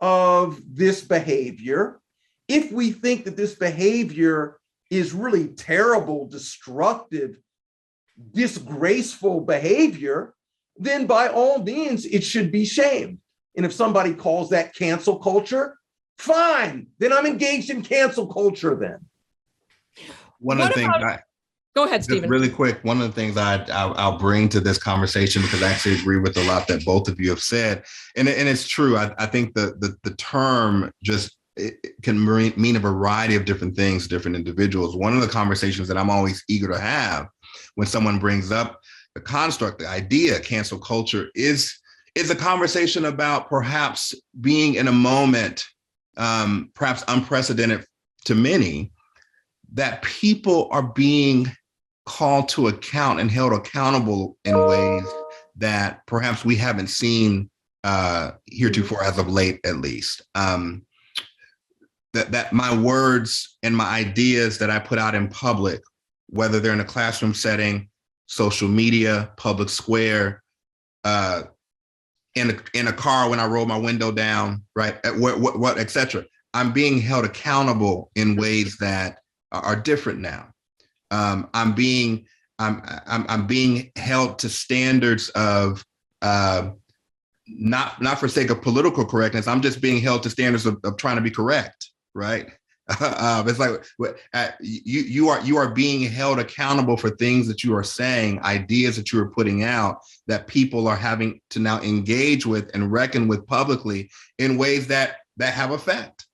of this behavior? If we think that this behavior is really terrible, destructive, disgraceful behavior, then by all means, it should be shamed. And if somebody calls that cancel culture, fine, then I'm engaged in cancel culture then. One of the things go ahead, Stephen. Really quick, one of the things I'll bring to this conversation, because I actually agree with a lot that both of you have said, and it's true. I think the term just it can mean a variety of different things to different individuals. One of the conversations that I'm always eager to have when someone brings up the construct, the idea, cancel culture, is a conversation about perhaps being in a moment, perhaps unprecedented to many, that people are being called to account and held accountable in ways that perhaps we haven't seen heretofore, as of late, at least. That my words and my ideas that I put out in public, whether they're in a classroom setting, social media, public square, in a car when I roll my window down, right, what et cetera, I'm being held accountable in ways that are different now. I'm being held to standards of not for sake of political correctness. I'm just being held to standards of trying to be correct, right? It's like you are being held accountable for things that you are saying, ideas that you are putting out, that people are having to now engage with and reckon with publicly in ways that have effect.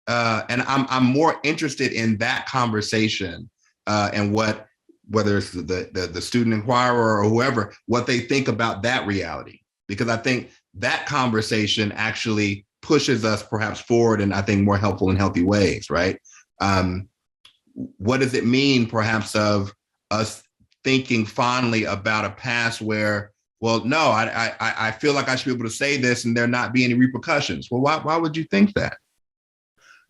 And I'm more interested in that conversation and what whether it's the student inquirer or whoever, what they think about that reality. Because I think that conversation actually pushes us perhaps forward in, I think, more helpful and healthy ways, right? What does it mean perhaps of us thinking fondly about a past where, well, no, I feel like I should be able to say this and there not be any repercussions. Well, why would you think that?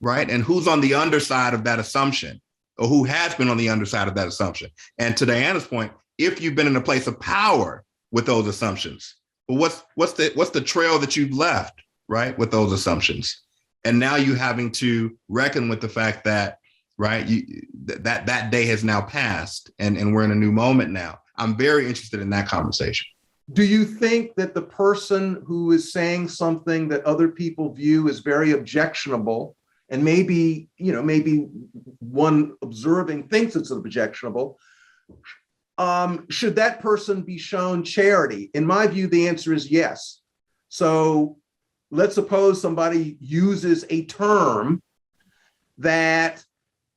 Right? And who's on the underside of that assumption, or who has been on the underside of that assumption? And to Diana's point, if you've been in a place of power with those assumptions, well, what's the trail that you've left, right, with those assumptions? And now you having to reckon with the fact that, right, that day has now passed and we're in a new moment now. I'm very interested in that conversation. Do you think that the person who is saying something that other people view as very objectionable, and maybe one observing thinks it's objectionable, should that person be shown charity? In my view, the answer is yes. So let's suppose somebody uses a term that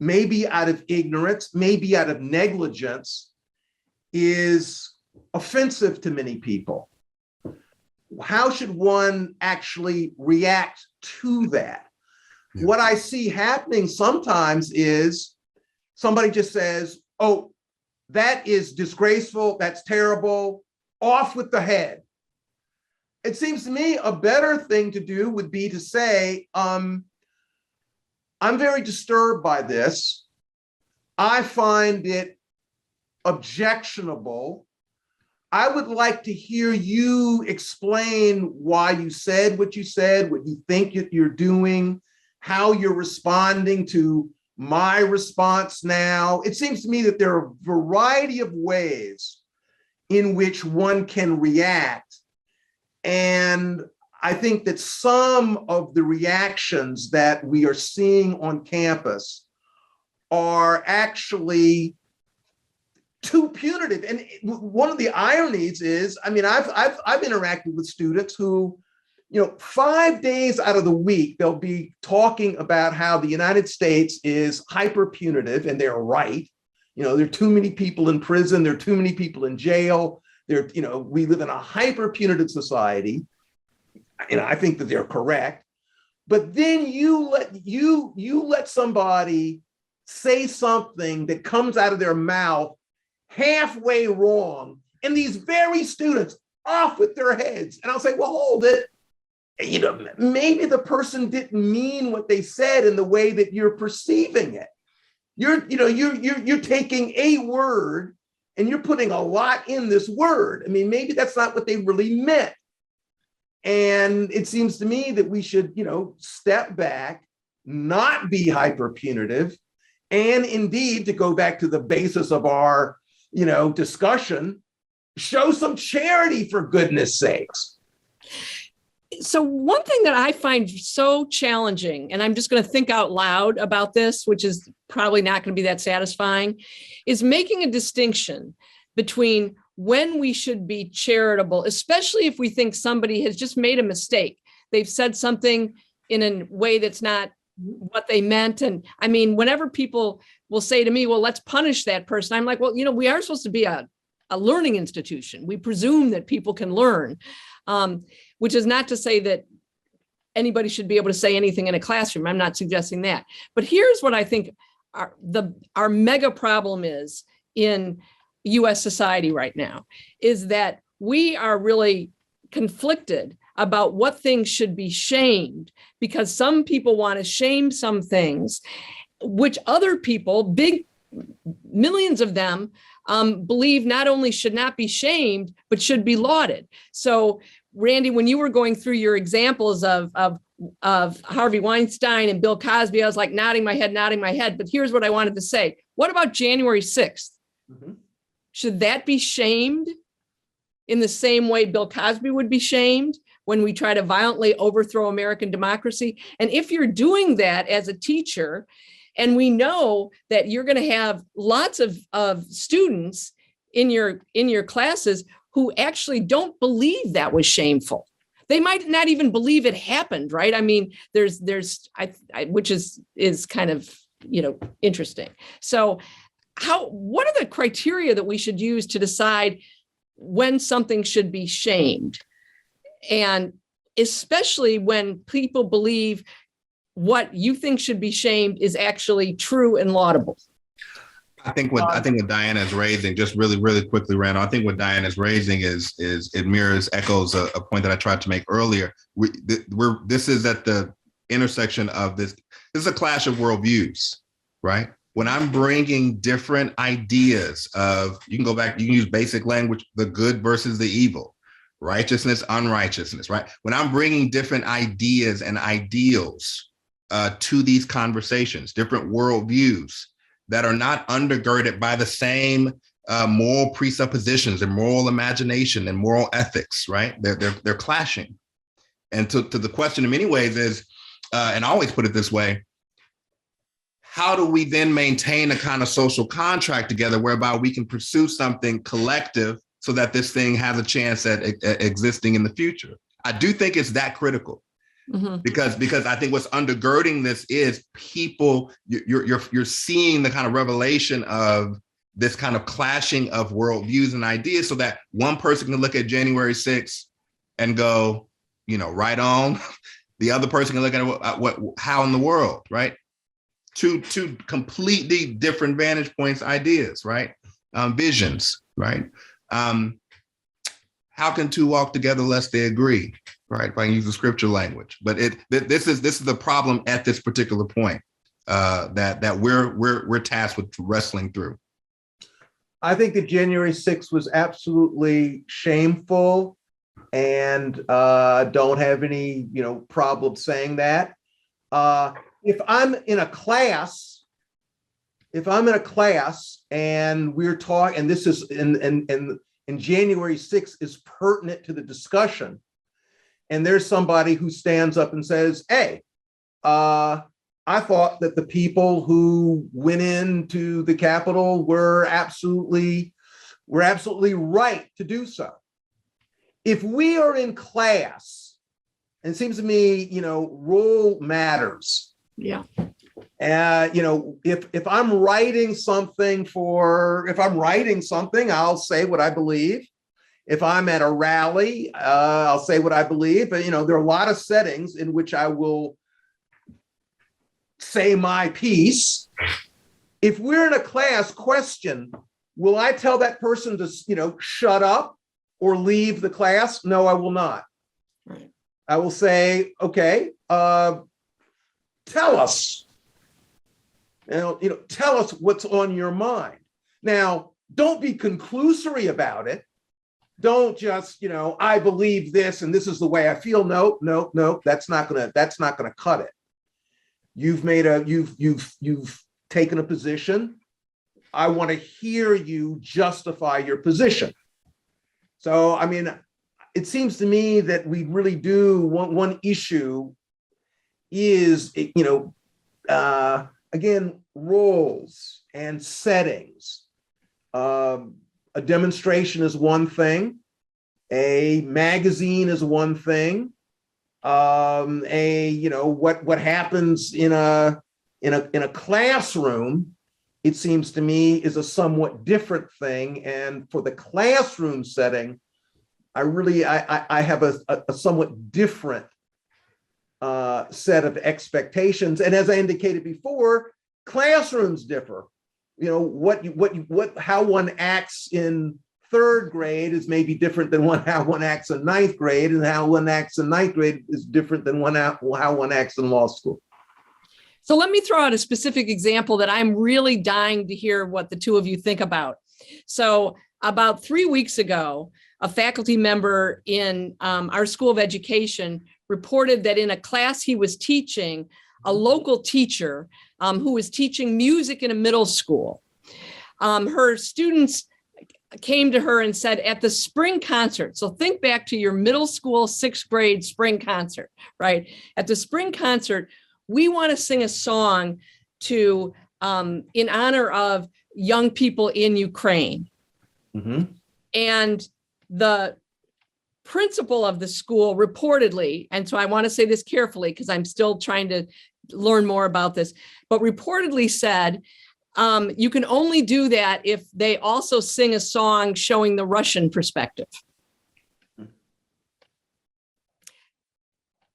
maybe out of ignorance, maybe out of negligence, is offensive to many people. How should one actually react to that? Yeah. What I see happening sometimes is somebody just says, oh, that is disgraceful, that's terrible, off with the head. It seems to me a better thing to do would be to say, I'm very disturbed by this. I find it objectionable. I would like to hear you explain why you said, what you think you're doing, how you're responding to my response now. It seems to me that there are a variety of ways in which one can react. And I think that some of the reactions that we are seeing on campus are actually too punitive. And one of the ironies is, I mean, I've interacted with students who, 5 days out of the week, they'll be talking about how the United States is hyper punitive, and they're right. There are too many people in prison, there are too many people in jail. We live in a hyper punitive society. And I think that they're correct. But then you let somebody say something that comes out of their mouth halfway wrong, and these very students off with their heads. And I'll say, well, hold it. Maybe the person didn't mean what they said in the way that you're perceiving it. You're taking a word and you're putting a lot in this word. I mean, maybe that's not what they really meant. And it seems to me that we should, step back, not be hyper punitive, and indeed, to go back to the basis of our, discussion, show some charity, for goodness sakes. So one thing that I find so challenging, and I'm just going to think out loud about this, which is probably not going to be that satisfying, is making a distinction between when we should be charitable, especially if we think somebody has just made a mistake. They've said something in a way that's not what they meant. And I mean, whenever people will say to me, well, let's punish that person, I'm like, well, we are supposed to be a learning institution. We presume that people can learn, which is not to say that anybody should be able to say anything in a classroom. I'm not suggesting that. But here's what I think our mega problem is in US society right now, is that we are really conflicted about what things should be shamed, because some people want to shame some things, which other people, big millions of them, believe not only should not be shamed, but should be lauded. So Randy, when you were going through your examples of Harvey Weinstein and Bill Cosby, I was like nodding my head. But here's what I wanted to say. What about January 6th? Mm-hmm. Should that be shamed in the same way Bill Cosby would be shamed when we try to violently overthrow American democracy? And if you're doing that as a teacher, and we know that you're going to have lots of students in your classes who actually don't believe that was shameful. They might not even believe it happened, right? I mean, which is kind of, interesting. So what are the criteria that we should use to decide when something should be shamed? And especially when people believe what you think should be shamed is actually true and laudable. I think what Diana is raising, just really quickly, Randall, I think what Diana is raising is it echoes a point that I tried to make earlier. This is at the intersection of this. This is a clash of worldviews, right? When I'm bringing different ideas of, you can go back, you can use basic language, the good versus the evil, righteousness, unrighteousness, right? When I'm bringing different ideas and ideals to these conversations, different worldviews that are not undergirded by the same moral presuppositions and moral imagination and moral ethics, right? They're clashing. And to the question in many ways is, and I always put it this way, how do we then maintain a kind of social contract together whereby we can pursue something collective so that this thing has a chance at existing in the future? I do think it's that critical. Mm-hmm. Because I think what's undergirding this is people, you're seeing the kind of revelation of this kind of clashing of worldviews and ideas, so that one person can look at January 6th and go, right on. The other person can look at how in the world, right? Two completely different vantage points, ideas, right? Visions, right? How can two walk together lest they agree? Right, if I can use the scripture language, but this is the problem at this particular point that we're tasked with wrestling through. I think that January 6th was absolutely shameful, and don't have any problem saying that. If I'm in a class and we're talking, and this is and January 6th is pertinent to the discussion, and there's somebody who stands up and says, hey, I thought that the people who went into the Capitol were absolutely right to do so. If we are in class, and it seems to me, role matters. Yeah. If I'm writing something, I'll say what I believe. If I'm at a rally, I'll say what I believe. But, there are a lot of settings in which I will say my piece. If we're in a class, question, will I tell that person to, shut up or leave the class? No, I will not. Right. I will say, okay, tell us. Tell us what's on your mind. Now, don't be conclusory about it. Don't just, I believe this and this is the way I feel. No, that's not gonna cut it. You've taken a position. I want to hear you justify your position. So, it seems to me that we really do one issue is, again, roles and settings. A demonstration is one thing. A magazine is one thing. What happens in a classroom, it seems to me, is a somewhat different thing. And for the classroom setting, I have a somewhat different set of expectations. And as I indicated before, classrooms differ. How one acts in third grade is maybe different than how one acts in ninth grade, and how one acts in ninth grade is different than how one acts in law school. So let me throw out a specific example that I'm really dying to hear what the two of you think about. So about 3 weeks ago, a faculty member in our School of Education reported that in a class he was teaching, a local teacher who was teaching music in a middle school, her students came to her and said, at the spring concert, so think back to your middle school 6th grade spring concert, right? At the spring concert, we want to sing a song to in honor of young people in Ukraine. Mm-hmm. And the principal of the school reportedly, and so I want to say this carefully because I'm still trying to learn more about this, but reportedly said, You can only do that if they also sing a song showing the Russian perspective.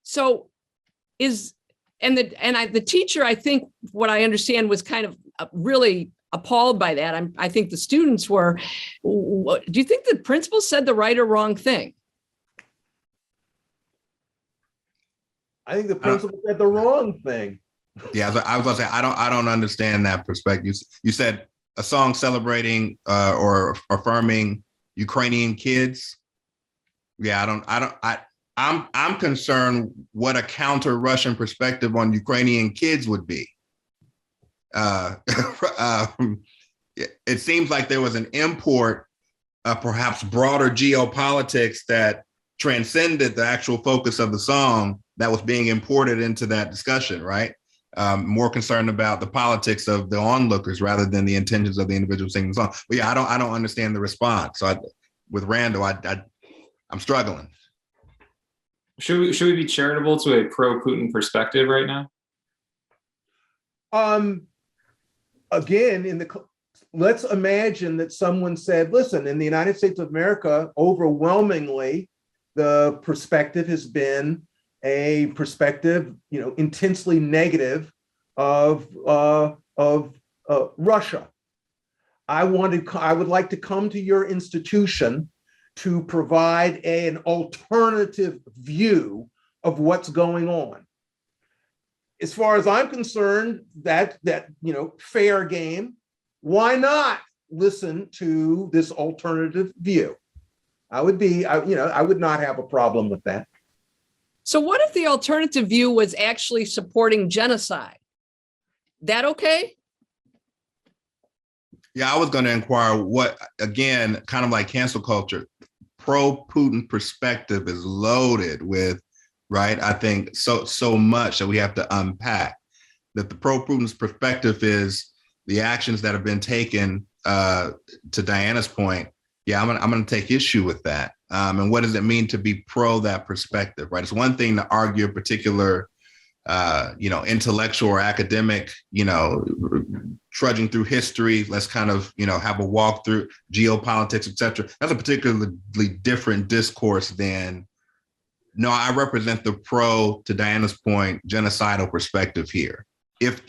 So the teacher, I think what I understand, was kind of really appalled by that. I think the students were. Do you think the principal said the right or wrong thing? I think the principal said the wrong thing. Yeah, I was gonna say I don't understand that perspective. You said a song celebrating or affirming Ukrainian kids. Yeah, I'm concerned what a counter Russian perspective on Ukrainian kids would be. It seems like there was an import of perhaps broader geopolitics that transcended the actual focus of the song that was being imported into that discussion, right? More concerned about the politics of the onlookers rather than the intentions of the individual singing the song. But yeah, I don't understand the response. So with Randall, I'm struggling. Should we be charitable to a pro-Putin perspective right now? Again, let's imagine that someone said, listen, in the United States of America, overwhelmingly, the perspective has been a perspective, intensely negative of Russia. I would like to come to your institution to provide an alternative view of what's going on. As far as I'm concerned, that fair game. Why not listen to this alternative view? I would not have a problem with that. So what if the alternative view was actually supporting genocide? That okay? Yeah, I was going to inquire what, again, kind of like cancel culture, pro-Putin perspective is loaded with, right? I think so much that we have to unpack. That the pro-Putin's perspective is the actions that have been taken, to Diana's point. Yeah, I'm going to take issue with that. And what does it mean to be pro that perspective, right? It's one thing to argue a particular, intellectual or academic, trudging through history. Let's kind of, have a walk through geopolitics, et cetera. That's a particularly different discourse than, no, I represent the pro, to Diana's point, genocidal perspective here. If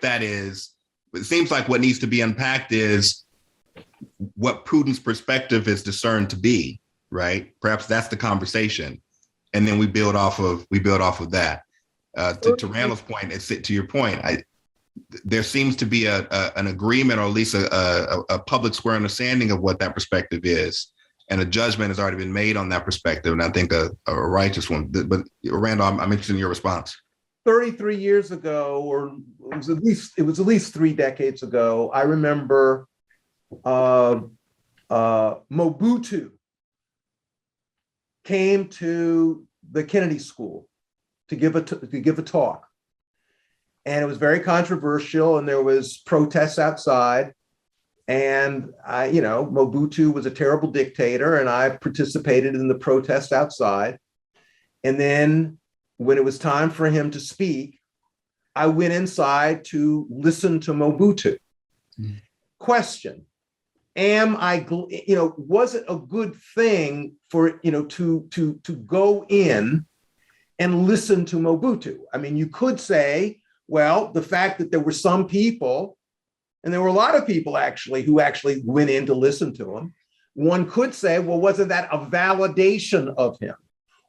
that is, it seems like what needs to be unpacked is what Putin's perspective is discerned to be, right? Perhaps that's the conversation, and then we build off of that. To Randall's point, to your point, there seems to be an agreement, or at least a public square understanding of what that perspective is, and a judgment has already been made on that perspective, and I think a righteous one. But Randall, I'm interested in your response. 33 years ago, or it was at least 3 decades ago, I remember Mobutu came to the Kennedy School to give a talk, and it was very controversial, and there was protests outside, and Mobutu was a terrible dictator, and I participated in the protest outside, and then when it was time for him to speak, I went inside to listen to Mobutu. Question: was it a good thing for to go in and listen to Mobutu? I mean, you could say, well, the fact that there were some people, and there were a lot of people actually who actually went in to listen to him. One could say, well, wasn't that a validation of him?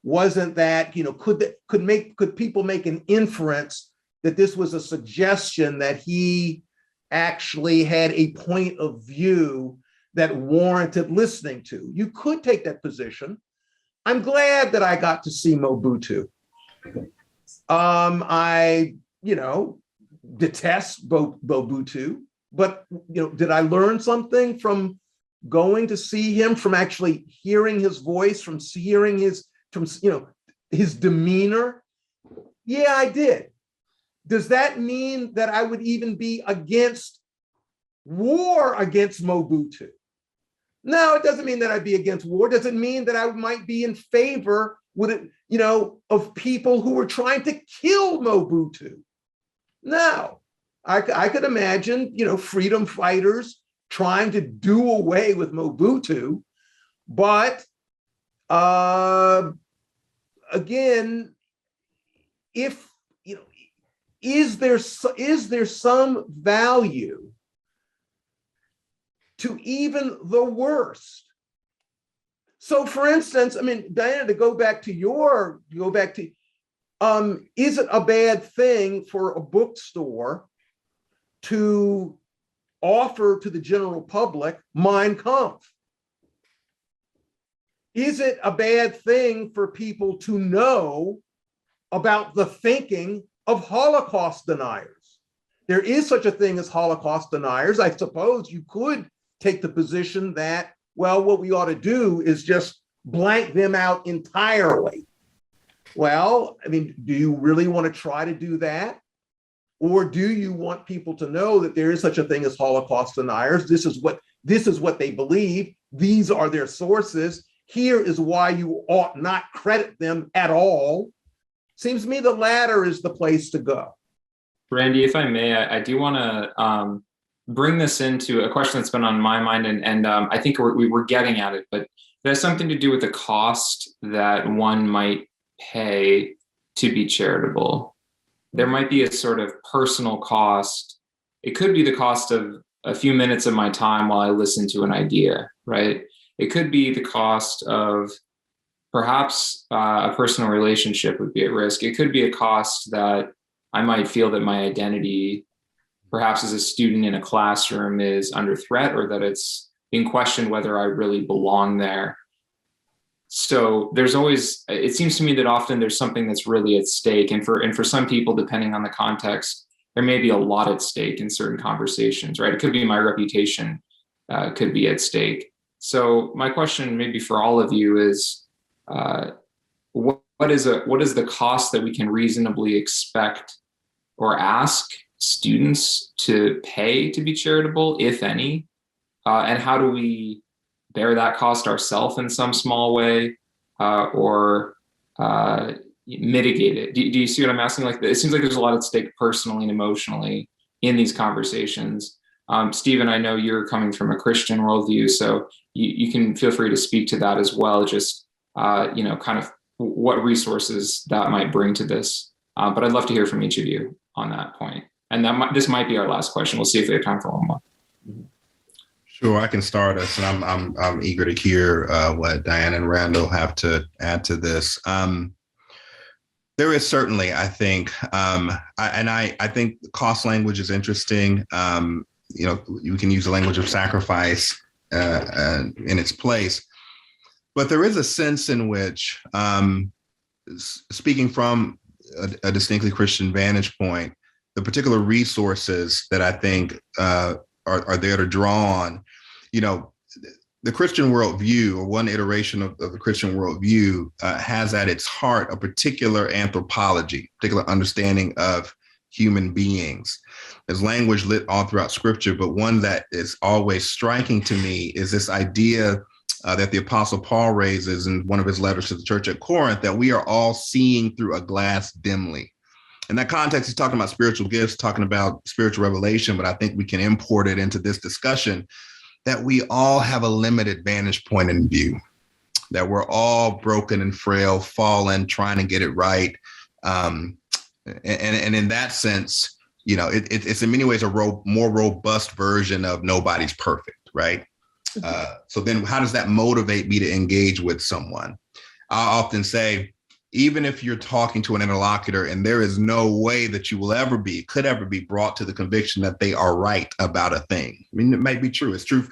Wasn't that, could people make an inference that this was a suggestion that he actually had a point of view that warranted listening to? You could take that position. I'm glad that I got to see Mobutu. I detest Mobutu, but did I learn something from going to see him, from actually hearing his voice, from hearing his demeanor? Yeah, I did. Does that mean that I would even be against war against Mobutu? No, it doesn't mean that I'd be against war. Does it mean that I might be in favor of people who were trying to kill Mobutu? No, I could imagine, freedom fighters trying to do away with Mobutu, but again, if is there some value to even the worst? So, for instance, Diana, to go back to, is it a bad thing for a bookstore to offer to the general public Mein Kampf? Is it a bad thing for people to know about the thinking of Holocaust deniers? There is such a thing as Holocaust deniers. I suppose you could take the position that, well, what we ought to do is just blank them out entirely. Well, do you really want to try to do that? Or do you want people to know that there is such a thing as Holocaust deniers? This is what they believe. These are their sources. Here is why you ought not credit them at all. Seems to me the latter is the place to go. Randy, if I may, I do want to bring this into a question that's been on my mind, and I think we were getting at it, but it has something to do with the cost that one might pay to be charitable. There might be a sort of personal cost. It could be the cost of a few minutes of my time while I listen to an idea, right? It could be the cost of perhaps a personal relationship would be at risk. It could be a cost that I might feel that my identity, perhaps as a student in a classroom, is under threat, or that it's being questioned whether I really belong there. So there's always, it seems to me that often there's something that's really at stake. And for some people, depending on the context, there may be a lot at stake in certain conversations, right? It could be my reputation, could be at stake. So my question maybe for all of you is, what is the cost that we can reasonably expect or ask students to pay to be charitable, if any? And how do we bear that cost ourselves in some small way, or mitigate it? Do you see what I'm asking? Like, it seems like there's a lot at stake personally and emotionally in these conversations. Stephen, I know you're coming from a Christian worldview, so you can feel free to speak to that as well. Just kind of what resources that might bring to this. But I'd love to hear from each of you on that point. And this might be our last question. We'll see if we have time for one more. Sure, I can start us, and I'm eager to hear what Diane and Randall have to add to this. There is certainly, I think, I think cost language is interesting. You can use the language of sacrifice in its place, but there is a sense in which, speaking from a distinctly Christian vantage point, the particular resources that I think are there to draw on, the Christian worldview, or one iteration of the Christian worldview, has at its heart a particular anthropology, particular understanding of human beings. There's language lit all throughout Scripture, but one that is always striking to me is this idea that the Apostle Paul raises in one of his letters to the church at Corinth, that we are all seeing through a glass dimly. In that context, he's talking about spiritual gifts, talking about spiritual revelation, but I think we can import it into this discussion that we all have a limited vantage point in view, that we're all broken and frail, fallen, trying to get it right. And in that sense, it's in many ways a more robust version of nobody's perfect, right? So then how does that motivate me to engage with someone? I often say, even if you're talking to an interlocutor and there is no way that you could ever be brought to the conviction that they are right about a thing. I mean, it might be true. It's true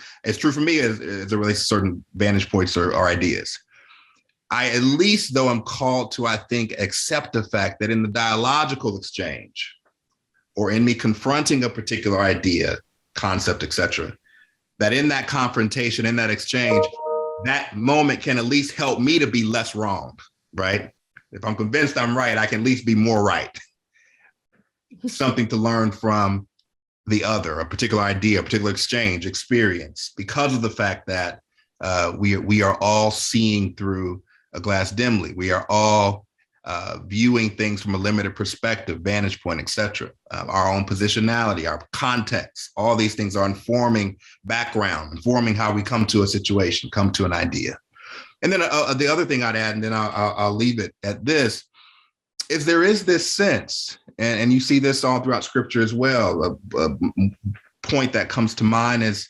for me as it relates to certain vantage points or ideas. I, at least though, I'm called to, I think, accept the fact that in the dialogical exchange, or in me confronting a particular idea, concept, etc., that in that confrontation, in that exchange, that moment can at least help me to be less wrong, right? If I'm convinced I'm right, I can at least be more right. Something to learn from the other, a particular idea, a particular exchange, experience, because of the fact that we are all seeing through a glass dimly. We are all viewing things from a limited perspective, vantage point, etc. Our own positionality, our context, all these things are informing background, informing how we come to a situation, come to an idea. And then the other thing I'd add, and then I'll leave it at this, is there is this sense, and you see this all throughout Scripture as well. A point that comes to mind is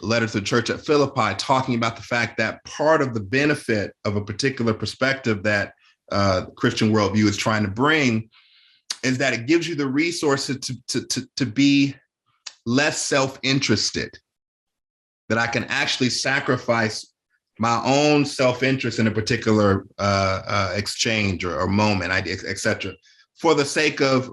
letter to the church at Philippi, talking about the fact that part of the benefit of a particular perspective that Christian worldview is trying to bring is that it gives you the resources to be less self-interested, that I can actually sacrifice my own self-interest in a particular exchange or moment, et cetera, for the sake of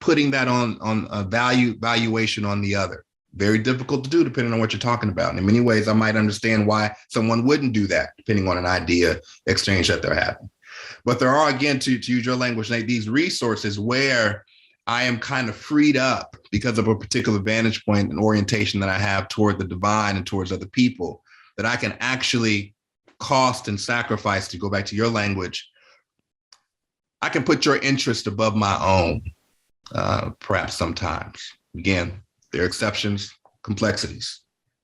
putting that on a valuation on the other. Very difficult to do depending on what you're talking about. And in many ways, I might understand why someone wouldn't do that depending on an idea exchange that they're having. But there are, again, to use your language, Nate, these resources where I am kind of freed up because of a particular vantage point and orientation that I have toward the divine and towards other people, that I can actually cost and sacrifice, to go back to your language. I can put your interest above my own, perhaps sometimes. Again, there are exceptions, complexities,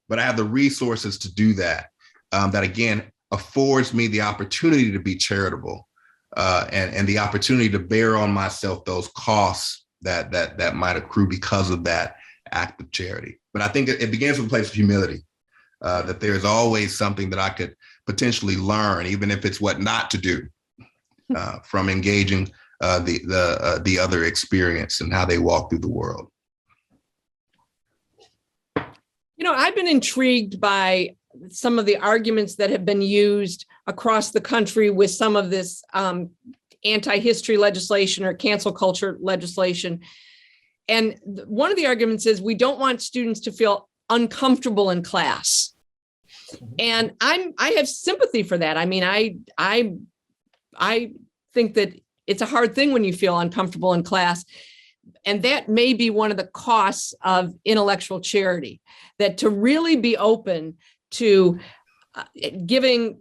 but I have the resources to do that. That again affords me the opportunity to be charitable, and the opportunity to bear on myself those costs that might accrue because of that act of charity. But I think it begins with a place of humility, that there's always something that I could potentially learn, even if it's what not to do, from engaging the other experience and how they walk through the world. You know, I've been intrigued by some of the arguments that have been used across the country with some of this anti-history legislation or cancel culture legislation. And one of the arguments is we don't want students to feel uncomfortable in class. And I have sympathy for that. I mean, I think that it's a hard thing when you feel uncomfortable in class. And that may be one of the costs of intellectual charity, that to really be open to giving,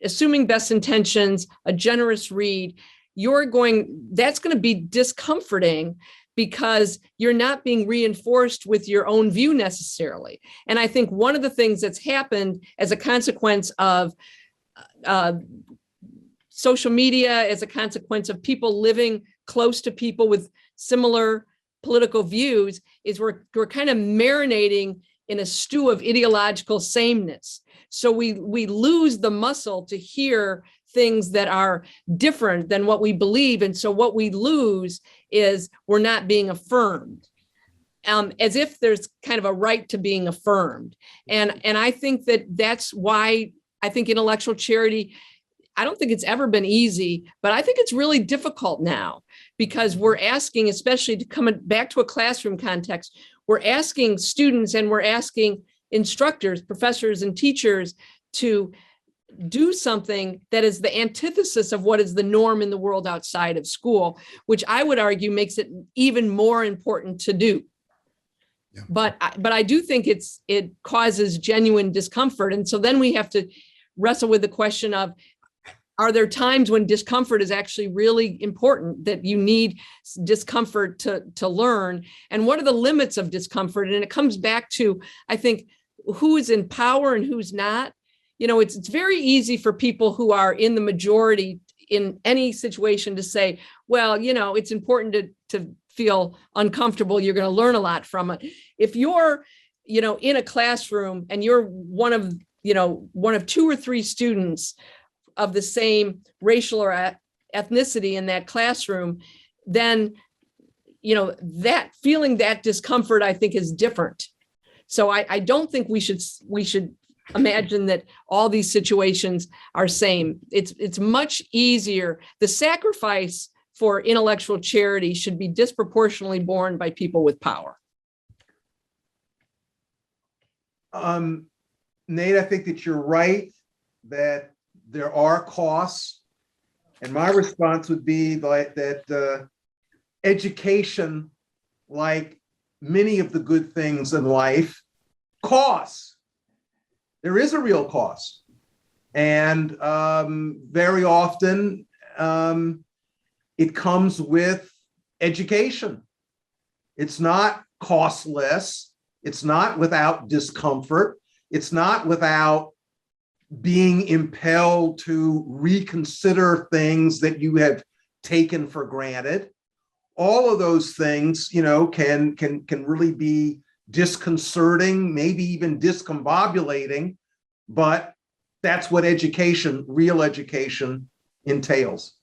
assuming best intentions, a generous read, that's going to be discomforting because you're not being reinforced with your own view necessarily. And I think one of the things that's happened as a consequence of social media, as a consequence of people living close to people with similar political views, is we're kind of marinating in a stew of ideological sameness. So we lose the muscle to hear things that are different than what we believe. And so what we lose is we're not being affirmed, as if there's kind of a right to being affirmed. And I think that's why I think intellectual charity, I don't think it's ever been easy, but I think it's really difficult now, because we're asking, especially to come back to a classroom context, we're asking students and we're asking instructors, professors, and teachers to do something that is the antithesis of what is the norm in the world outside of school, which I would argue makes it even more important to do. Yeah. But I do think it causes genuine discomfort. And so then we have to wrestle with the question of, are there times when discomfort is actually really important, that you need discomfort to learn? And what are the limits of discomfort? And it comes back to, I think, who is in power and who's not. It's very easy for people who are in the majority in any situation to say, well, it's important to feel uncomfortable. You're going to learn a lot from it. If you're, in a classroom and you're one of 2 or 3 students of the same racial or ethnicity in that classroom, then, that feeling, that discomfort, I think, is different. So I don't think we should imagine that all these situations are same. It's much easier. The sacrifice for intellectual charity should be disproportionately borne by people with power. Nate, I think that you're right, that there are costs. And my response would be that education, like many of the good things in life, costs. There is a real cost. And very often it comes with education. It's not costless. It's not without discomfort. It's not without being impelled to reconsider things that you have taken for granted. All of those things, can really be disconcerting, maybe even discombobulating, but that's what education, real education, entails.